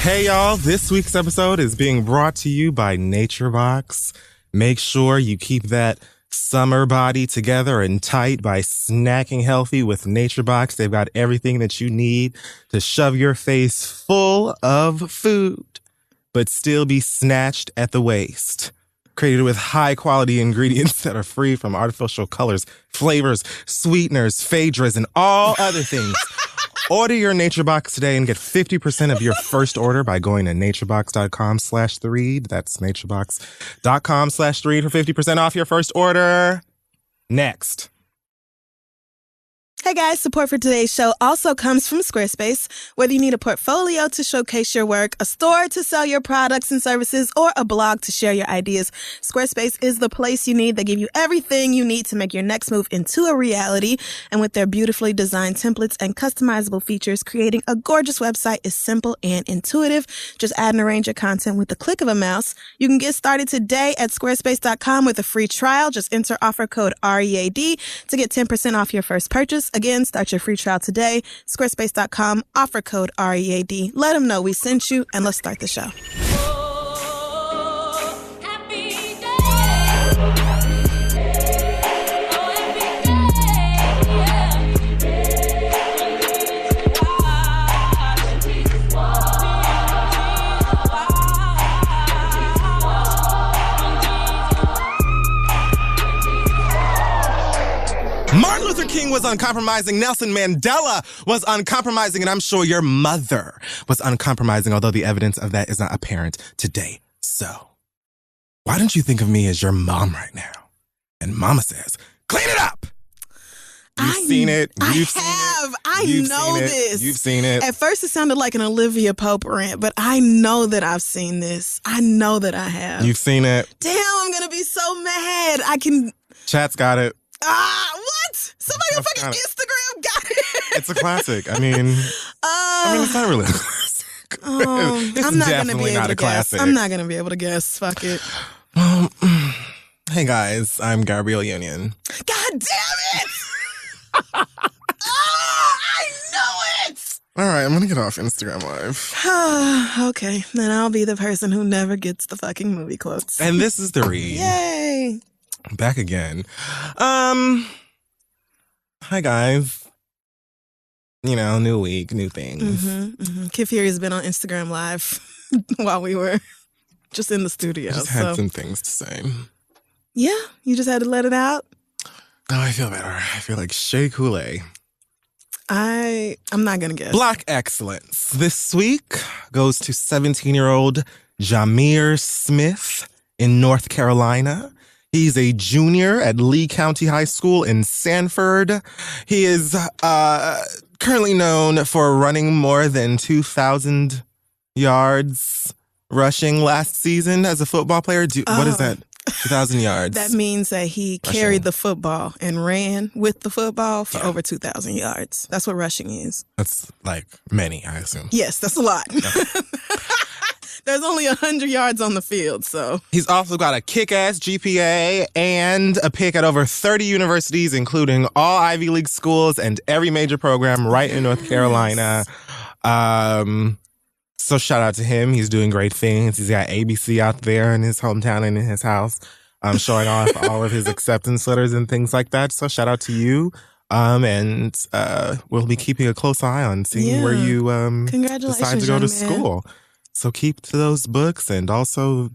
Hey y'all, this week's episode is being brought to you by NatureBox. Make sure you keep that summer body together and tight by snacking healthy with NatureBox. They've got everything that you need to shove your face full of food, but still be snatched at the waist. Created with high-quality ingredients that are free from artificial colors, flavors, sweeteners, phaedras, and all other things. Order your NatureBox today and get 50% of your first order by going to naturebox.com/theread. That's naturebox.com/theread for 50% off your first order. Next. Hey guys, support for today's show also comes from Squarespace. Whether you need a portfolio to showcase your work, a store to sell your products and services, or a blog to share your ideas, Squarespace is the place you need. They give you everything you need to make your next move into a reality. And with their beautifully designed templates and customizable features, creating a gorgeous website is simple and intuitive. Just add and arrange your content with the click of a mouse. You can get started today at squarespace.com with a free trial. Just enter offer code READ to get 10% off your first purchase. Again, start your free trial today. Squarespace.com, offer code READ. Let them know we sent you, and let's start the show. Martin Luther King was uncompromising. Nelson Mandela was uncompromising. And I'm sure your mother was uncompromising, although the evidence of that is not apparent today. So, why don't you think of me as your mom right now? And mama says, clean it up! You've seen it. I know this. You've seen it. At first, it sounded like an Olivia Pope rant, but I know that I've seen this. I know that I have. You've seen it. Damn, I'm going to be so mad. Chat's got it. What? Somebody on fucking Instagram got it. It's a classic. I mean, it's not really a classic. I'm not going to be able to guess. classic. I'm not going to be able to guess. Fuck it. Hey guys, I'm Gabrielle Union. God damn it! I know it! All right, I'm going to get off Instagram Live. Okay, then I'll be the person who never gets the fucking movie quotes. And this is The Read. Yay! Back again. Hi guys. You know, new week, new things. Kid Fury has been on Instagram Live while we were just in the studio. I just had some things to say. Yeah, you just had to let it out? Oh, I feel better. I feel like Shea Coulee. I'm not going to guess. Black excellence. This week goes to 17-year-old Jameer Smith in North Carolina. He's a junior at Lee County High School in Sanford. He is currently known for running more than 2,000 yards rushing last season as a football player. What is that? 2,000 yards. That means that he carried the football and ran with the football for over 2,000 yards. That's what rushing is. That's like many, I assume. Yes, that's a lot. Okay. There's only 100 yards on the field, so. He's also got a kick-ass GPA and a pick at over 30 universities, including all Ivy League schools and every major program right in North Carolina. So shout out to him. He's doing great things. He's got ABC out there in his hometown and in his house, showing off all of his acceptance letters and things like that. So shout out to you. And we'll be keeping a close eye on seeing where you decide to go to school. So keep to those books and also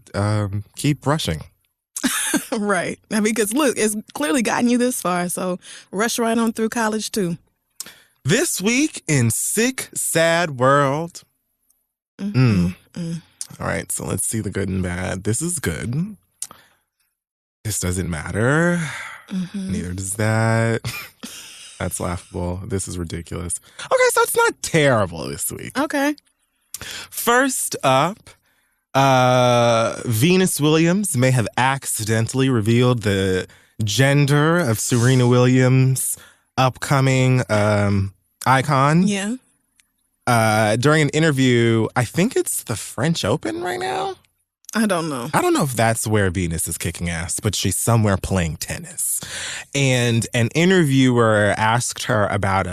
keep rushing. Right. Because look, it's clearly gotten you this far. So rush right on through college too. This week in Sick, Sad World. All right, so let's see the good and bad. This is good. This doesn't matter. Neither does that. That's laughable. This is ridiculous. Okay, so it's not terrible this week. Okay. First up, Venus Williams may have accidentally revealed the gender of Serena Williams' upcoming icon. Yeah. During an interview, I think it's the French Open right now. I don't know. I don't know if that's where Venus is kicking ass, but she's somewhere playing tennis. And an interviewer asked her about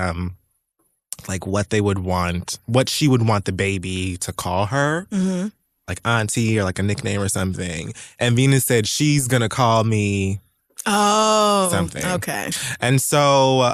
like what she would want the baby to call her. Mm-hmm. Like auntie or like a nickname or something. And Venus said she's going to call me something. Okay. And so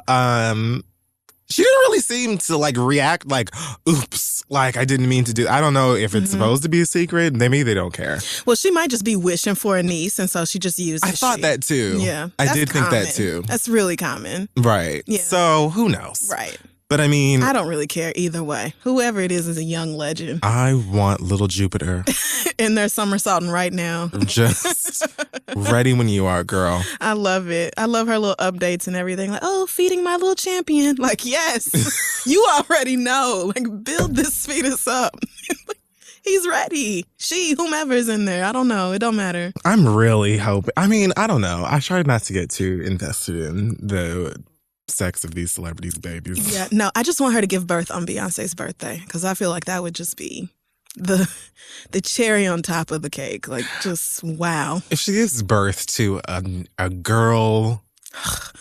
she didn't really seem to like react like, oops, like I didn't mean to do. I don't know if it's supposed to be a secret. Maybe they don't care. Well, she might just be wishing for a niece, and so she just used I thought that too. Yeah. I did think that too. That's really common. Right. Yeah. So who knows? Right. But I mean, I don't really care either way. Whoever it is a young legend. I want little Jupiter. In there somersaulting right now. Just ready when you are, girl. I love it. I love her little updates and everything. Like, oh, feeding my little champion. Like, yes, you already know. Like, build this fetus up. He's ready. Whomever's in there. I don't know. It don't matter. I'm really hoping. I mean, I don't know. I try not to get too invested in the sex of these celebrities' babies. Yeah, no, I just want her to give birth on Beyonce's birthday because I feel like that would just be the cherry on top of the cake. Like, just wow. If she gives birth to a girl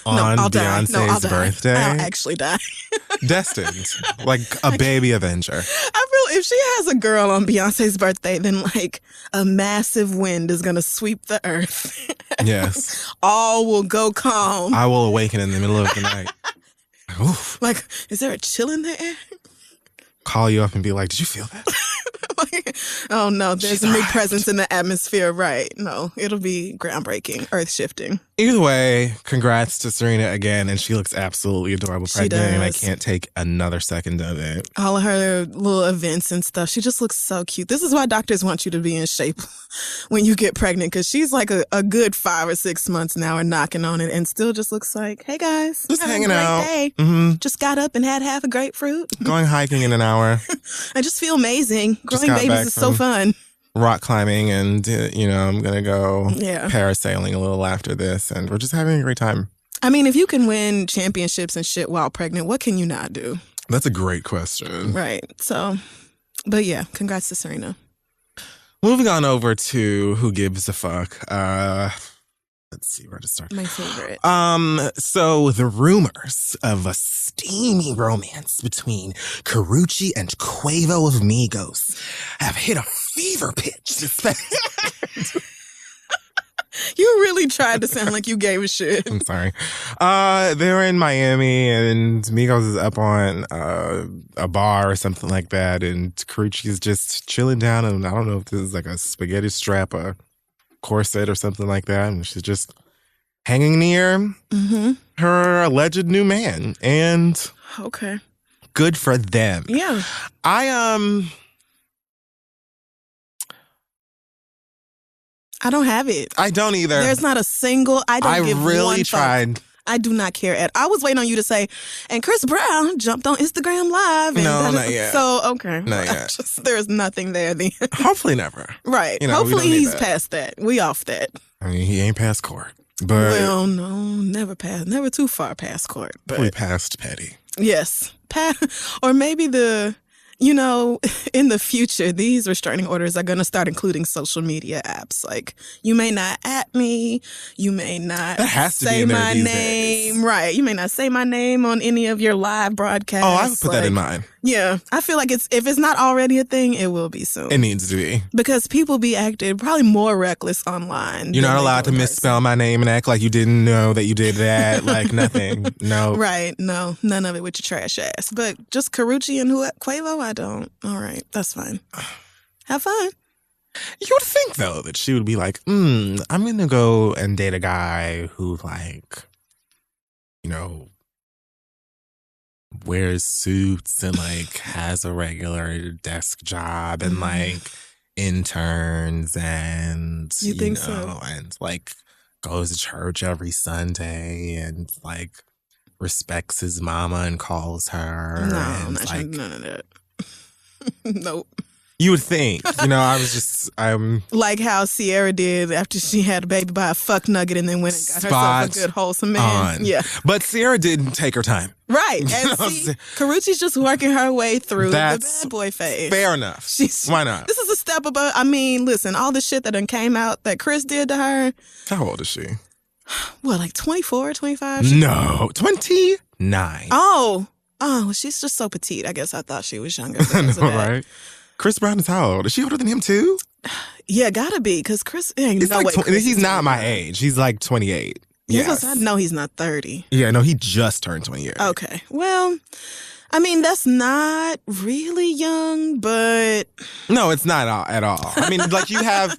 on Beyonce's birthday, I'll actually die. Destined, like a baby Avenger. I feel if she has a girl on Beyonce's birthday, then like a massive wind is gonna sweep the earth. Yes. All will go calm. I will awaken in the middle of the night. Oof. Like, is there a chill in the air? Call you up and be like, did you feel that? Like, oh no, there's a new presence in the atmosphere. Right. No, it'll be groundbreaking, earth shifting. Either way, congrats to Serena again. And she looks absolutely adorable pregnant. And I can't take another second of it. All of her little events and stuff. She just looks so cute. This is why doctors want you to be in shape when you get pregnant. Because she's like a good 5 or 6 months now and knocking on it. And still just looks like, hey guys. Just hanging out. Day. Mm-hmm. Just got up and had half a grapefruit. Going hiking in an hour. I just feel amazing. Growing babies is so fun. Rock climbing and, I'm going to go parasailing a little after this. And we're just having a great time. I mean, if you can win championships and shit while pregnant, what can you not do? That's a great question. Right. So, but yeah, congrats to Serena. Moving on over to Who Gives a Fuck. Let's see where to start. My favorite. So the rumors of a steamy romance between Karrueche and Quavo of Migos have hit a fever pitch. You really tried to sound like you gave a shit. I'm sorry. They're in Miami and Migos is up on a bar or something like that, and Karrueche is just chilling down, and I don't know if this is like a spaghetti strap, a corset or something like that, and she's just hanging near her alleged new man. And okay, good for them. Yeah. I don't have it. I don't either. There's not a single. I really tried. I do not care at. I was waiting on you to say, and Chris Brown jumped on Instagram Live. And no, not yet. So, okay. Not yet. There's nothing there then. Hopefully never. Right. Hopefully he's past that. We off that. I mean, he ain't past court. But well, no, never past. Never too far past court. But we past petty. Yes. Or maybe in the future, these restraining orders are going to start including social media apps. Like, you may not at me. You may not say my name. Right. You may not say my name on any of your live broadcasts. Oh, I would put that in mine. Yeah. I feel like if it's not already a thing, it will be soon. It needs to be. Because people be acting probably more reckless online. You're not allowed to misspell my name and act like you didn't know that you did that. Like, nothing. No. Right. No. None of it with your trash ass. But just Karrueche and Quavo, I don't. All right. That's fine. Have fun. You would think, though, that she would be like, I'm going to go and date a guy who, like, wears suits and, like, has a regular desk job and, like, interns and, you think so? And, like, goes to church every Sunday and, like, respects his mama and calls her. No, and, I'm not like, none of that. Nope. You would think, I'm like how Sierra did after she had a baby by a fuck nugget and then went and got herself a good wholesome man. Yeah. But Sierra didn't take her time. Right. And see, Karrueche's just working her way through the bad boy phase. Fair enough. Why not? This is a step above. I mean, listen, all the shit that done came out that Chris did to her. How old is she? What, like 24, 25? No, 29. Oh. Oh, well, she's just so petite. I guess I thought she was younger. I know, Because of that. right? Chris Brown is how old? Is she older than him too? Yeah, gotta be, because Chris, ain't He's no like way Chris he's is not my 29. age. He's like 28. Yes. Yeah. I know he's not 30. Yeah, no, he just turned 28. Okay. Well, I mean, that's not really young, but No, it's not at all. I mean, like you have,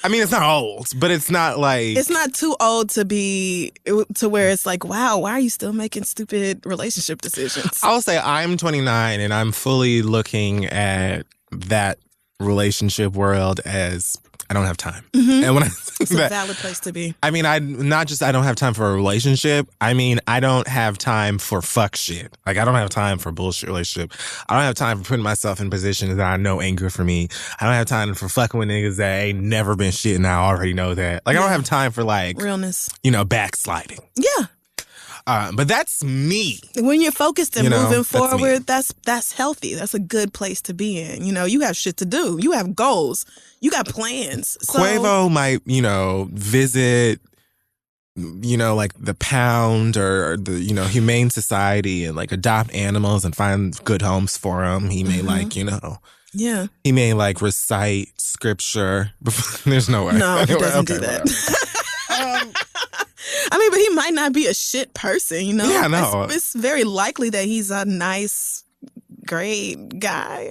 I mean, it's not old, but it's not like. it's not too old to be to where it's like, wow, why are you still making stupid relationship decisions? I'll say I'm 29 and I'm fully looking at that relationship world as I don't have time. Mhm. And when I It's a valid place to be. I mean, I don't have time for a relationship. I mean, I don't have time for fuck shit. Like, I don't have time for bullshit relationship. I don't have time for putting myself in positions that I know ain't good for me. I don't have time for fucking with niggas that ain't never been shit and I already know that. Like, I don't have time for, like, Realness. backsliding. Yeah. But that's me. When you're focused and You know, moving that's me. forward, that's healthy. That's a good place to be in. You have shit to do. You have goals. You got plans. So, Quavo might, visit, like the Pound or the, Humane Society and like adopt animals and find good homes for them. He may yeah. he may like recite scripture. There's no way. No, he doesn't do Okay, that. I mean, but he might not be a shit person, Yeah, no. It's very likely that he's a nice, great guy.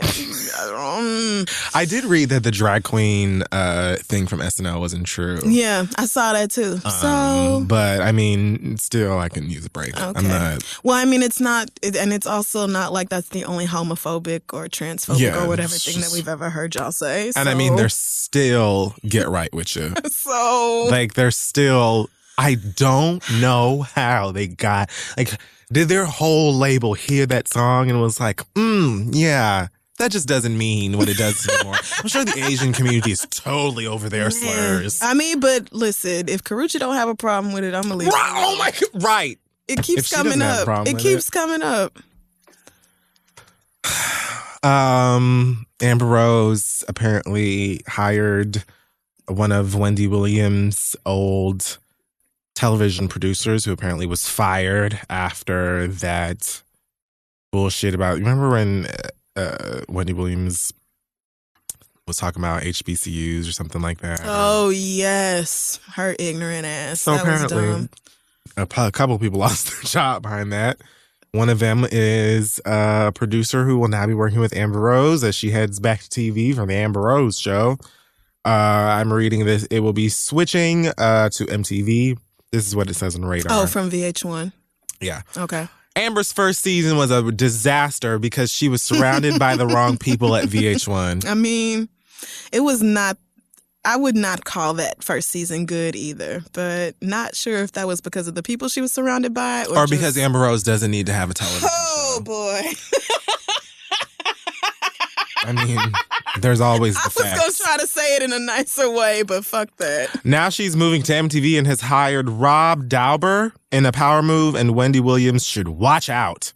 I did read that the drag queen thing from SNL wasn't true. Yeah, I saw that too. But I mean, still, I can use a break. Okay. I'm not. Well, I mean, it's not, and it's also not like that's the only homophobic or transphobic or whatever it's thing just- that we've ever heard y'all say. And I mean, they're still get right with you. so Like, they're still. I don't know how they got, like, did their whole label hear that song and was like, yeah, that just doesn't mean what it does anymore. I'm sure the Asian community is totally over their slurs. I mean, but listen, if Karrueche don't have a problem with it, I'm gonna leave. Right, oh my God, right. It If keeps she doesn't coming have a up. problem It with keeps it. coming up. Amber Rose apparently hired one of Wendy Williams' old television producers who apparently was fired after that bullshit about, you remember when Wendy Williams was talking about HBCUs or something like that? Oh yes, her ignorant ass. So that was apparently dumb. a couple of people lost their job behind that. One of them is a producer who will now be working with Amber Rose as she heads back to TV for the Amber Rose show. I'm reading this. It will be switching to MTV. This is what it says on Radar. Oh, from VH1. Yeah. Okay. Amber's first season was a disaster because she was surrounded by the wrong people at VH1. I mean, it was not. I would not call that first season good either, but not sure if that was because of the people she was surrounded by Or just... because Amber Rose doesn't need to have a television Oh show. boy. I mean, there's always the I was going facts. to try to say it in a nicer way, but fuck that. Now she's moving to MTV and has hired Rob Dauber in a power move, and Wendy Williams should watch out.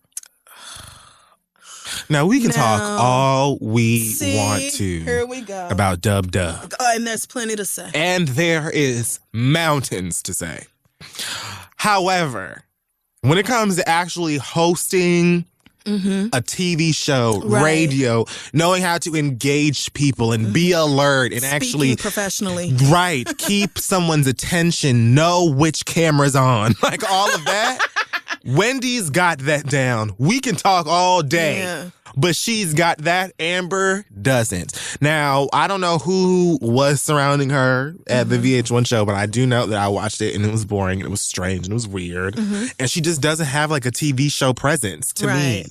Now, we can talk all we want Here to we go. about Dub Dub. Oh, and there's plenty to say. And there is mountains to say. However, when it comes to actually hosting a TV show, Right. radio, knowing how to engage people and be alert and Speaking actually professionally. right, keep someone's attention, know which camera's on, like all of that. Wendy's got that down. We can talk all day. Yeah. But she's got that. Amber doesn't. Now, I don't know who was surrounding her at the VH1 show, but I do know that I watched it and it was boring and it was strange and it was weird. And she just doesn't have like a TV show presence to me,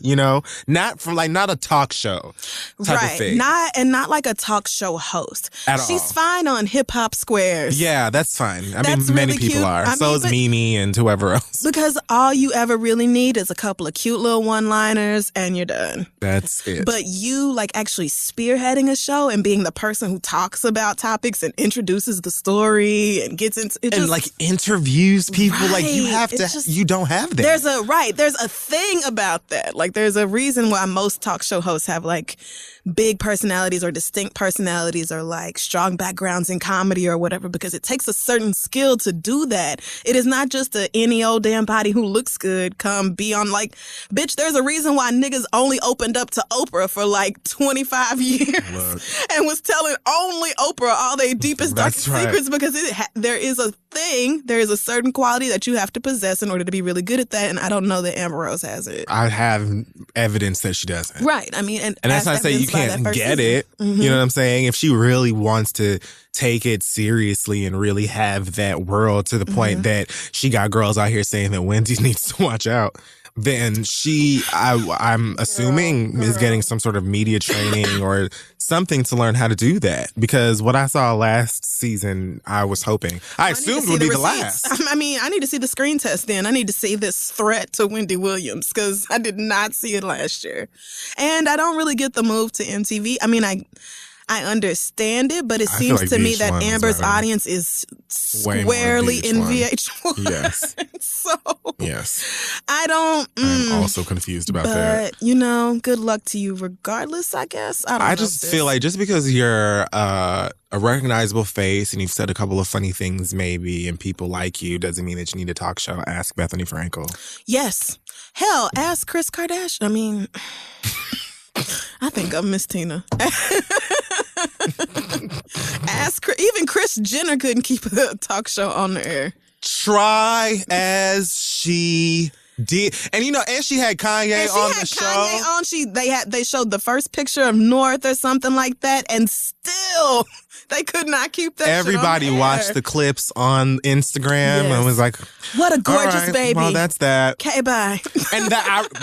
Not a talk show type of thing. Not like a talk show host. At She's all. fine on Hip Hop Squares. Yeah, that's fine. I That's mean, many really people cute. are. I So mean, is but- Mimi and whoever else. Because all you ever really need is a couple of cute little one-liners and you're done. That's it. But you like actually spearheading a show and being the person who talks about topics and introduces the story and gets into it, and like interviews people, right, like you have to. just, you don't have that. There's a thing about that. Like there's a reason why most talk show hosts have like big personalities or distinct personalities or like strong backgrounds in comedy or whatever, because it takes a certain skill to do that. It is not just any old damn body who looks good come be on like, bitch, there's a reason why niggas only opened up to Oprah for like 25 years and was telling only Oprah all their deepest, darkest secrets, because there is a certain quality that you have to possess in order to be really good at that. And I don't know that Amber Rose has it. I have evidence that she doesn't. Right. I mean, and that's not to say you can't get it. Mm-hmm. You know what I'm saying? If she really wants to take it seriously and really have that world to the point that she got girls out here saying that Wendy needs to watch out, then I'm assuming is getting some sort of media training or something to learn how to do that. Because what I saw last season, I assumed would be the last. I mean, I need to see the screen test then. I need to see this threat to Wendy Williams, because I did not see it last year. And I don't really get the move to MTV. I mean, I understand it, but it seems like to me that Amber's audience is squarely in VH1. Yes. So, yes. I'm also confused about that. But, you know, good luck to you regardless, I guess. I just feel like just because you're a recognizable face and you've said a couple of funny things maybe and people like you doesn't mean that you need a talk show. Ask Bethany Frankel. Yes. Hell, ask Kris Kardashian. I mean, I think I'm Miss Tina. Even Kris Jenner couldn't keep a talk show on the air. Try as she did, and and she had Kanye on the show. They showed the first picture of North or something like that, and still they could not keep that. Everybody shit on watched the clips on Instagram and was like, "What a gorgeous baby!" Well, that's that. Okay, bye. And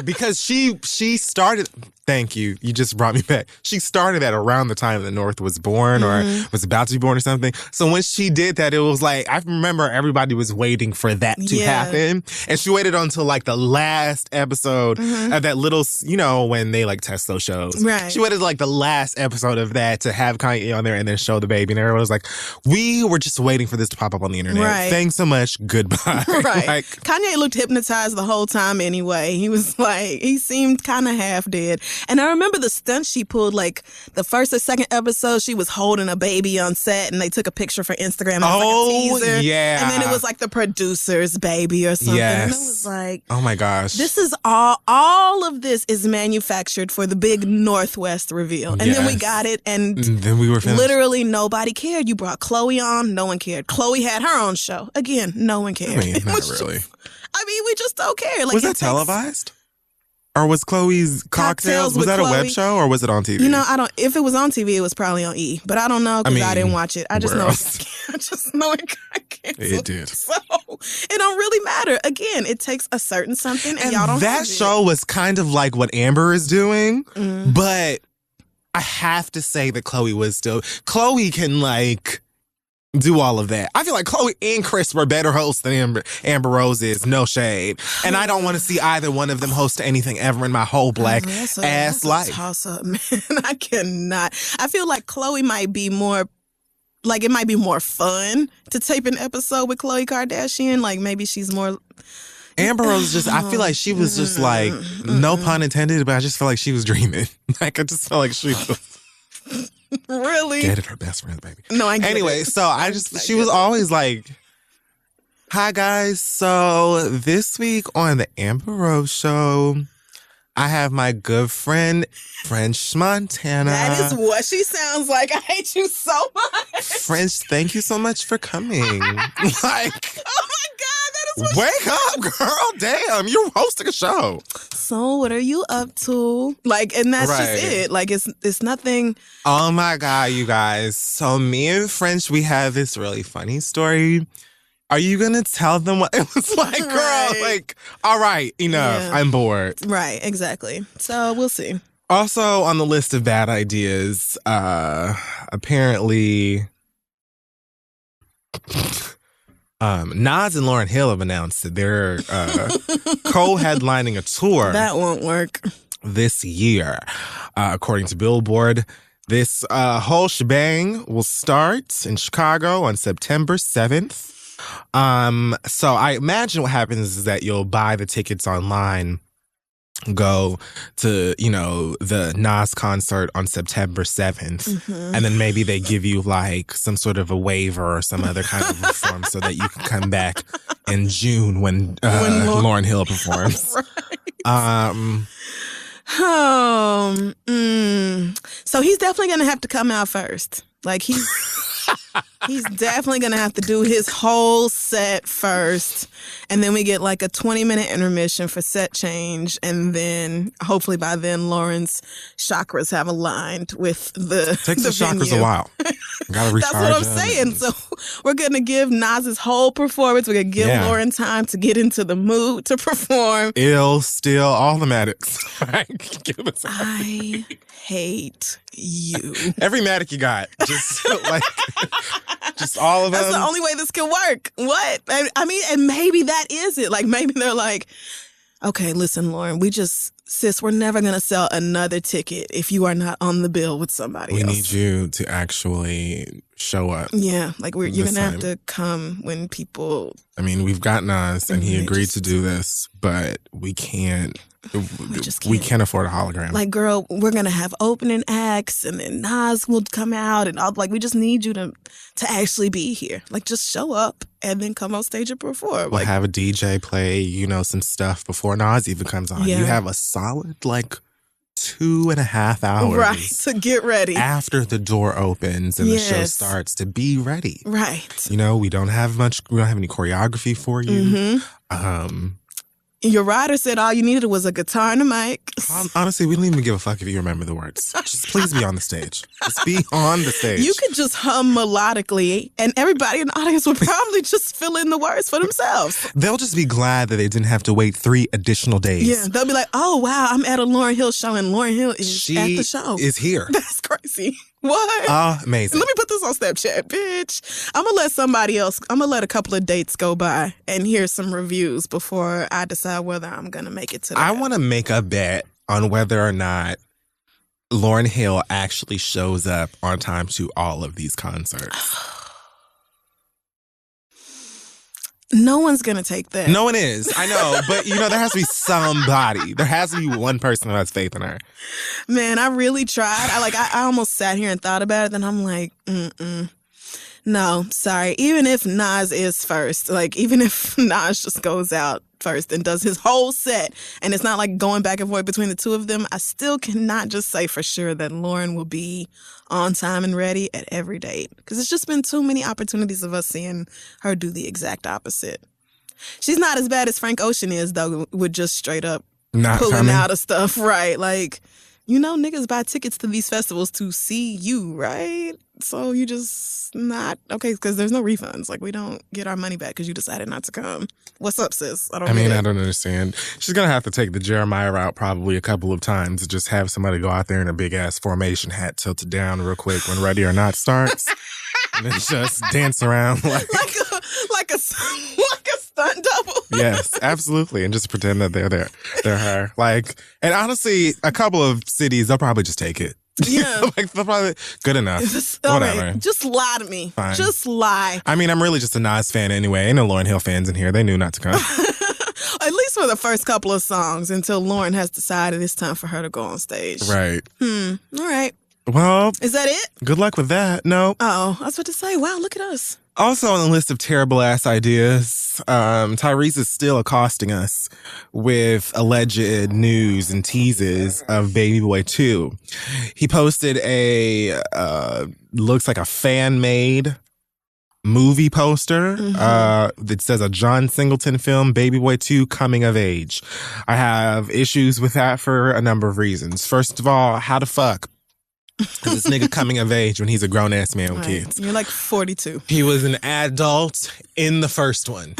because she started. Thank you. You just brought me back. She started at around the time that North was born or was about to be born or something. So when she did that, it was like, I remember everybody was waiting for that to happen. And she waited until like the last episode of that little, when they like test those shows. Right. She waited like the last episode of that to have Kanye on there and then show the baby. And everyone was like, we were just waiting for this to pop up on the internet. Right. Thanks so much. Goodbye. Right. Kanye looked hypnotized the whole time anyway. He was like, he seemed kind of half dead. And I remember the stunt she pulled, like the first or second episode, she was holding a baby on set and they took a picture for Instagram. And like a teaser. Yeah. And then it was like the producer's baby or something. Yes. And it was like, oh my gosh. This is all of this is manufactured for the big Northwest reveal. And then we got it and then we were finished. Literally nobody cared. You brought Chloe on, no one cared. Chloe had her own show. Again, no one cared. I mean, not really. We just don't care. Like, was that televised? Or was Chloe's Cocktails, was that a web show or was it on TV? If it was on TV, it was probably on E. But I don't know because I didn't watch it. I just know it got canceled. It did. So it don't really matter. Again, it takes a certain something and y'all don't that have show was kind of like what Amber is doing. But I have to say that Chloe can like do all of that. I feel like Chloe and Kris were better hosts than Amber Rose is. No shade. And I don't want to see either one of them host anything ever in my whole black ass life. Toss up, man. I cannot. I feel like Chloe might be more, like it might be more fun to tape an episode with Khloe Kardashian. Like maybe she's more... Amber Rose I feel like she was just like, no pun intended, but I just feel like she was dreaming. Like I just felt like she was... Really? Dated her best friend, baby. No, I get Anyway, it. so she was always like, hi guys. So this week on the Amber Rose Show, I have my good friend, French Montana. That is what she sounds like. I hate you so much. French, thank you so much for coming. Like, oh my God, that is what wake up, girl. Damn, you're hosting a show. So what are you up to? Like, and that's just it. Like, it's nothing. Oh my God, you guys. So me and French, we have this really funny story. Are you going to tell them what it was like, girl? Right. Like, all right, enough. Yeah. I'm bored. Right, exactly. So we'll see. Also on the list of bad ideas, apparently Nas and Lauryn Hill have announced that they're co-headlining a tour. That won't work. This year. According to Billboard, this whole shebang will start in Chicago on September 7th. So I imagine what happens is that you'll buy the tickets online, go to, the Nas concert on September 7th, and then maybe they give you like some sort of a waiver or some other kind of reform so that you can come back in June when Lauryn Hill performs. Right. So he's definitely going to have to come out first. Like he's definitely going to have to do his whole set first. And then we get like a 20-minute intermission for set change. And then hopefully by then Lauren's chakras have aligned with the Takes the chakras venue. a while. Gotta recharge. That's what I'm saying. So we're going to give Nas's whole performance. We're going to give Lauren time to get into the mood to perform. Ill, still, all the medics. I hate you. Every medic you got. Just like, just all of them. That's the only way this can work. What? I mean, and maybe that is it. Like, maybe they're like, okay, listen, Lauren, sis, we're never going to sell another ticket if you are not on the bill with somebody else. We need you to actually show up. Yeah, like you're going to have to come when people... I mean, we've got Nas, and he agreed to do this, but we can't afford a hologram. Like, girl, we're going to have opening acts, and then Nas will come out, and we just need you to actually be here. Like, just show up, and then come on stage and perform. We'll have a DJ play, some stuff before Nas even comes on. Yeah. You have a solid, 2.5 hours. Right, to get ready. After the door opens and the show starts, to be ready. Right. We don't have any choreography for you. Your rider said all you needed was a guitar and a mic. Honestly, we don't even give a fuck if you remember the words. Just please be on the stage. Just be on the stage. You could just hum melodically, and everybody in the audience would probably just fill in the words for themselves. They'll just be glad that they didn't have to wait 3 additional days. Yeah, they'll be like, oh, wow, I'm at a Lauryn Hill show, and Lauryn Hill is at the show. She is here. That's crazy. What? Amazing. Let me put this on Snapchat, bitch. I'm going to let a couple of dates go by and hear some reviews before I decide whether I'm going to make it to that. I want to make a bet on whether or not Lauryn Hill actually shows up on time to all of these concerts. No one's going to take that. No one is. I know. But, there has to be somebody. There has to be one person who has faith in her. Man, I really tried. I almost sat here and thought about it. Then I'm like, no, sorry. Even if Nas is first, even if Nas just goes out first and does his whole set, and it's not like going back and forth between the two of them, I still cannot just say for sure that Lauryn will be on time and ready at every date. Because it's just been too many opportunities of us seeing her do the exact opposite. She's not as bad as Frank Ocean is, though, with just straight up not pulling coming out of stuff, right? Niggas buy tickets to these festivals to see you, right? So you just not, okay, because there's no refunds. We don't get our money back because you decided not to come. What's up, sis? I don't understand. She's going to have to take the Jeremiah route probably a couple of times to just have somebody go out there in a big-ass formation hat tilted down real quick when Ready or Not starts. And then just dance around like a stunt double. Yes, absolutely. And just pretend that they're there. They're her. And honestly, a couple of cities, they'll probably just take it. Yeah. They'll probably, good enough. Whatever. Right. Just lie to me. Fine. Just lie. I mean, I'm really just a Nas fan anyway. Ain't no Lauryn Hill fans in here. They knew not to come. At least for the first couple of songs until Lauryn has decided it's time for her to go on stage. Right. All right. Well. Is that it? Good luck with that. No. Oh, I was about to say, wow, look at us. Also on the list of terrible ass ideas, Tyrese is still accosting us with alleged news and teases of Baby Boy 2. He posted looks like a fan-made movie poster that says a John Singleton film, Baby Boy 2, Coming of Age. I have issues with that for a number of reasons. First of all, how the fuck This nigga coming of age when he's a grown-ass man with kids. You're like 42. He was an adult in the first one.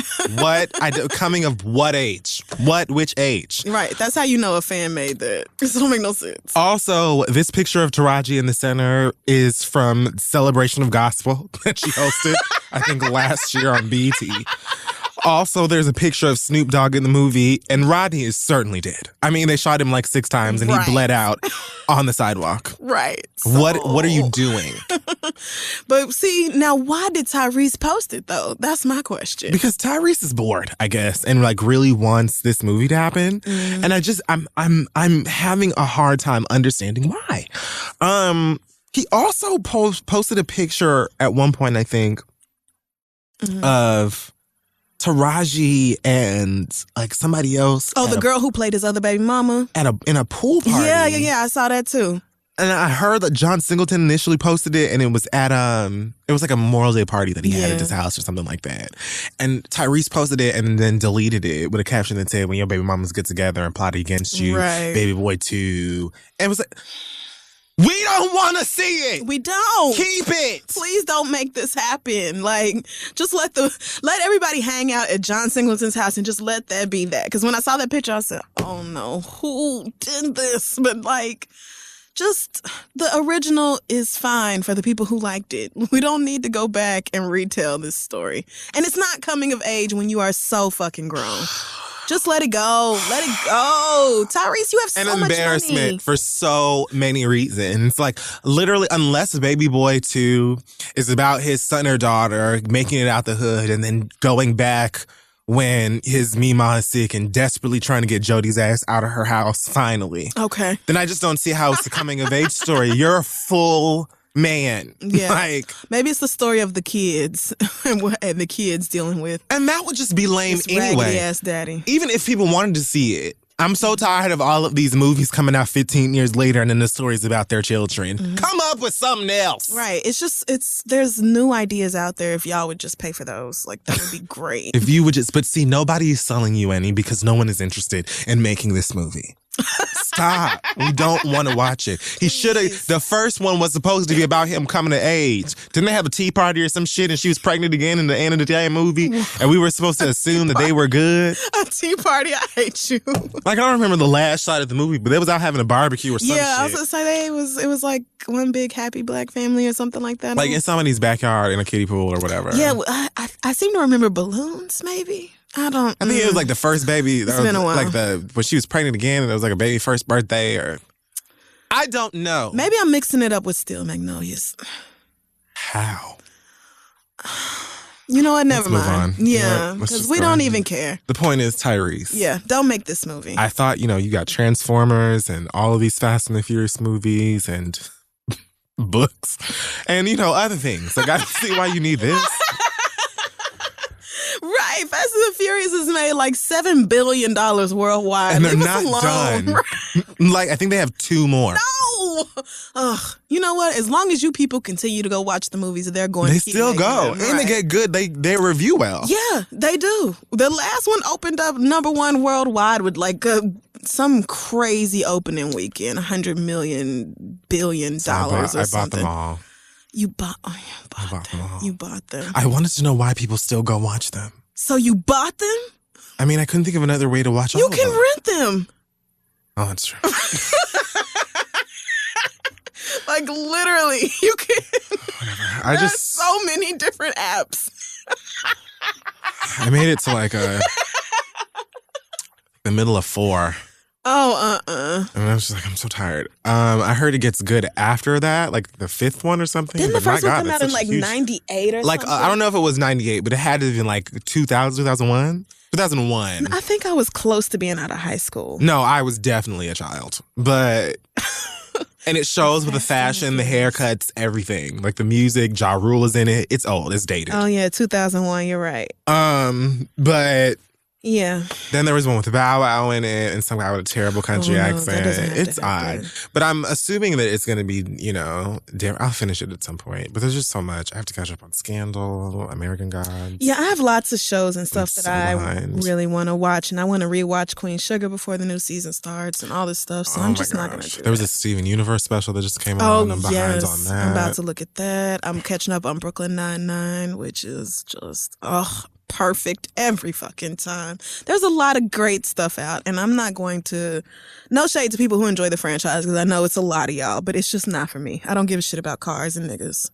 Coming of what age? Which age? Right. That's how you know a fan made that. This don't make no sense. Also, this picture of Taraji in the center is from Celebration of Gospel that she hosted, I think, last year on BT. Also, there's a picture of Snoop Dogg in the movie, and Rodney is certainly dead. I mean, they shot him like 6 times, and he bled out on the sidewalk. Right. So... What are you doing? But see, now why did Tyrese post it, though? That's my question. Because Tyrese is bored, I guess, and like really wants this movie to happen. And I'm having a hard time understanding why. He also posted a picture at one point, I think, of Taraji and like somebody else. Oh, the girl who played his other baby mama? In a pool party. Yeah, I saw that too. And I heard that John Singleton initially posted it, and it was at it was like a Memorial Day party that he had at his house or something like that. And Tyrese posted it and then deleted it with a caption that said, "When your baby mamas get together and plot against you, baby boy 2." And it was like, we don't want to see it. We don't. Keep it. Please don't make this happen. Like, just let everybody hang out at John Singleton's house and just let that be that. Because when I saw that picture, I said, oh no, who did this? But like, just the original is fine for the people who liked it. We don't need to go back and retell this story. And it's not coming of age when you are so fucking grown. Just let it go. Let it go. Tyrese, you have so much money. An embarrassment for so many reasons. Like, literally, unless Baby Boy 2 is about his son or daughter making it out the hood and then going back when his Mima is sick and desperately trying to get Jody's ass out of her house, finally. Okay. Then I just don't see how it's a coming-of-age story. You're a full man. Yeah. Like, maybe it's the story of the kids and the kids dealing with. And that would just be lame anyway. Raggedy ass daddy. Even if people wanted to see it. I'm so tired of all of these movies coming out 15 years later and then the stories about their children. Come up with something else. Right. There's new ideas out there. If y'all would just pay for those, like, that would be great. If you would but see, nobody is selling you any because no one is interested in making this movie. Stop. We don't want to watch it. He should have. The first one was supposed to be about him coming to age. Didn't they have a tea party or some shit and she was pregnant again in the end of the day movie? And we were supposed to assume that they were good? A tea party? I hate you. Like, I don't remember the last shot of the movie, but they was out having a barbecue or some shit. Yeah, I was going to say it was like one big happy black family or something like that. Like in somebody's backyard in a kiddie pool or whatever. Yeah, I seem to remember balloons, maybe. I think it was like the first baby. It's been a while. Like when she was pregnant again, and it was like a baby first birthday, or I don't know. Maybe I'm mixing it up with Steel Magnolias. How? You know what? Never mind. Move on. Yeah, because we don't even care. The point is Tyrese. Yeah, don't make this movie. I thought, you got Transformers and all of these Fast and the Furious movies and books and, other things. Like, I don't see why you need this. Right. Fast and the Furious has made like $7 billion worldwide. And they're not done. Like, I think they have 2 more. No! Ugh. You know what? As long as you people continue to go watch the movies, they're going to keep still go. them, and they get good. They review well. Yeah, they do. The last one opened up #1 worldwide with like some crazy opening weekend, $100 billion or something. I bought them all. You bought them all. You bought them. I wanted to know why people still go watch them. So you bought them? I mean, I couldn't think of another way to watch all of them. You can rent them. Oh, that's true. Like, literally, you can. Whatever. There's so many different apps. I made it to like the middle of 4. Oh, And I was just like, I'm so tired. I heard it gets good after that, like the 5th one or something. Didn't the first one come out in like 98 or like, something? I don't know if it was 98, but it had to have been like 2000, 2001. 2001. I think I was close to being out of high school. No, I was definitely a child. But... And it shows with the fashion, the haircuts, everything. Like the music, Ja Rule is in it. It's old. It's dated. Oh, yeah, 2001. You're right. But Yeah. Then there was one with Bow Wow in it and some guy with a terrible country accent. It's odd. But I'm assuming that it's going to be, I'll finish it at some point. But there's just so much. I have to catch up on Scandal, American Gods. Yeah, I have lots of shows and stuff that I really want to watch. And I want to rewatch Queen Sugar before the new season starts and all this stuff. So I'm just not going to do that. There was a Steven Universe special that just came on. I'm behind on that. I'm about to look at that. I'm catching up on Brooklyn Nine-Nine, which is just, perfect every fucking time. There's a lot of great stuff out, and I'm not going to, no shade to people who enjoy the franchise, because I know it's a lot of y'all, but it's just not for me. I don't give a shit about cars and niggas.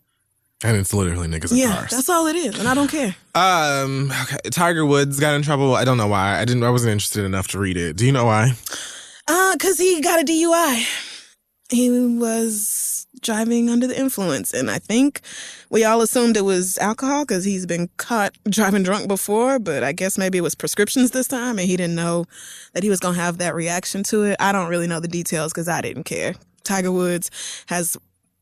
And it's literally niggas and cars. Yeah, that's all it is, and I don't care. Okay. Tiger Woods got in trouble. I don't know why. I wasn't interested enough to read it. Do you know why? Because he got a DUI. He was driving under the influence, and I think we all assumed it was alcohol because he's been caught driving drunk before, but I guess maybe it was prescriptions this time, and he didn't know that he was going to have that reaction to it. I don't really know the details because I didn't care. Tiger Woods has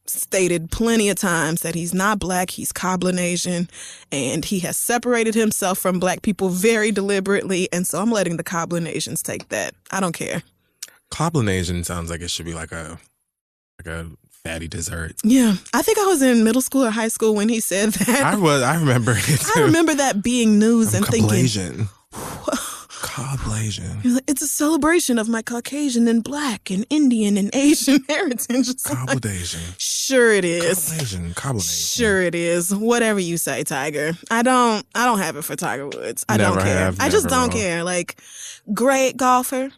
stated plenty of times that he's not black, he's Cablinasian, and he has separated himself from black people very deliberately, and so I'm letting the Cablinasians take that. I don't care. Cablinasian sounds like it should be like a fatty dessert. Yeah. I think I was in middle school or high school when he said that. I remember it too. I remember that being news and thinking, Cablasian. It's a celebration of my Caucasian and black and Indian and Asian heritage. Cablasian. Sure it is. Cablasian. Sure it is. Whatever you say, Tiger. I don't have it for Tiger Woods. I don't care. I just don't care. Like, great golfer.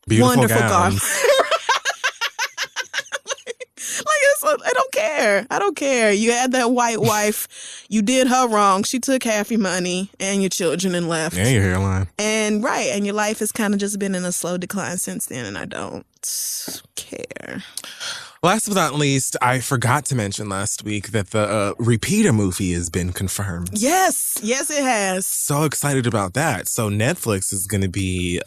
Beautiful wonderful gowns. golfer. I don't care. You had that white wife. You did her wrong. She took half your money and your children and left. And your hairline. And your life has kind of just been in a slow decline since then, and I don't care. Last but not least, I forgot to mention last week that the Repeater movie has been confirmed. Yes, it has. So excited about that. So Netflix is going to be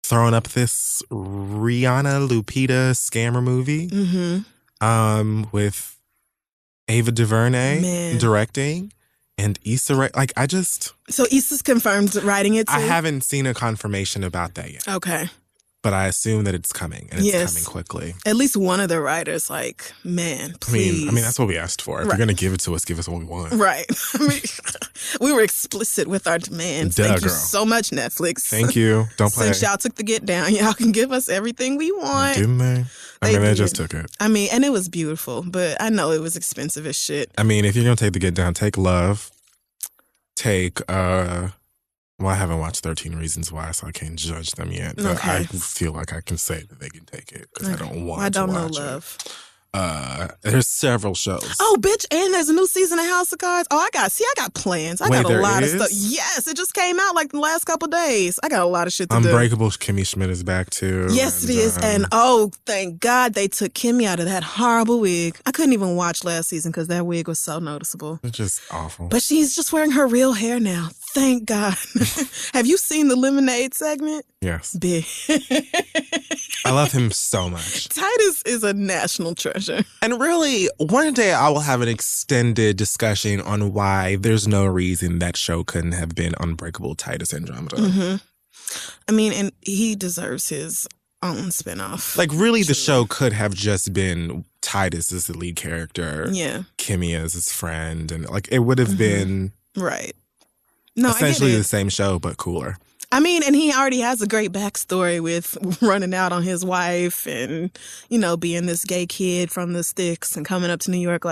throwing up this Rihanna Lupita scammer movie. Mm-hmm. With Ava DuVernay directing and Issa Rae. So Issa's confirmed writing it too? I haven't seen a confirmation about that yet. Okay. But I assume that it's coming, and it's coming quickly. At least one of the writers, man, please. I mean, that's what we asked for. If you're going to give it to us, give us what we want. Right. We were explicit with our demands. Thank you so much, Netflix. Thank you. Don't play. Since y'all took the get down, y'all can give us everything we want. Didn't they? They just took it. And it was beautiful, but I know it was expensive as shit. If you're going to take the get down, take Love. Take, I haven't watched 13 Reasons Why, so I can't judge them yet. But okay. I feel like I can say that they can take it because I don't want to watch it. I don't know Love. There's several shows. Oh, bitch, and there's a new season of House of Cards. Oh, I got plans. I got a lot of stuff. Yes, it just came out like the last couple of days. I got a lot of shit to do. Unbreakable Kimmy Schmidt is back too. Yes, it is. And thank God they took Kimmy out of that horrible wig. I couldn't even watch last season because that wig was so noticeable. It's just awful. But she's just wearing her real hair now. Thank God. Have you seen the Lemonade segment? Yes. Big. I love him so much. Titus is a national treasure. And really, one day I will have an extended discussion on why there's no reason that show couldn't have been Unbreakable Titus Andromeda. Mm-hmm. And he deserves his own spinoff. Really, the show could have just been Titus as the lead character. Yeah. Kimmy as his friend. And it would have been... Right. No, essentially the same show, but cooler. And he already has a great backstory with running out on his wife and, being this gay kid from the sticks and coming up to New York.